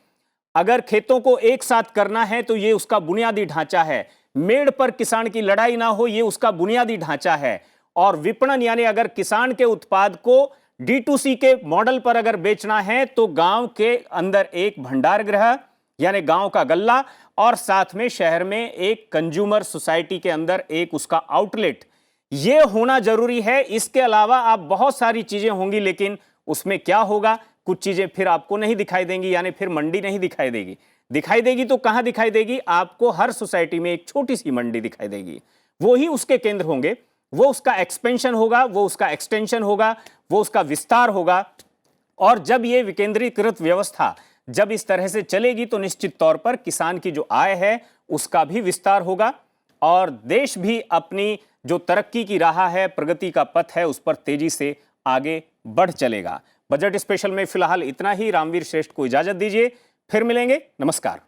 Speaker 1: अगर खेतों को एक साथ करना है तो ये उसका बुनियादी ढांचा है। मेड़ पर किसान की लड़ाई ना हो, ये उसका बुनियादी ढांचा है। और विपणन, यानी अगर किसान के उत्पाद को D2C के मॉडल पर अगर बेचना है तो गांव के अंदर एक भंडार गृह यानी गांव का गल्ला, और साथ में शहर में एक कंज्यूमर सोसाइटी के अंदर एक उसका आउटलेट, ये होना जरूरी है। इसके अलावा आप बहुत सारी चीजें होंगी, लेकिन उसमें क्या होगा, कुछ चीजें फिर आपको नहीं दिखाई देंगी, यानी फिर मंडी नहीं दिखाई देगी। दिखाई देगी तो कहां दिखाई देगी? आपको हर सोसाइटी में एक छोटी सी मंडी दिखाई देगी, वो ही उसके केंद्र होंगे, वो उसका एक्सपेंशन होगा, वो उसका एक्सटेंशन होगा, वो उसका विस्तार होगा। और जब ये विकेंद्रीकृत व्यवस्था जब इस तरह से चलेगी तो निश्चित तौर पर किसान की जो आय है उसका भी विस्तार होगा, और देश भी अपनी जो तरक्की की राह है, प्रगति का पथ है, उस पर तेजी से आगे बढ़ चलेगा। बजट स्पेशल में फिलहाल इतना ही। रामवीर श्रेष्ठ को इजाजत दीजिए, फिर मिलेंगे, नमस्कार।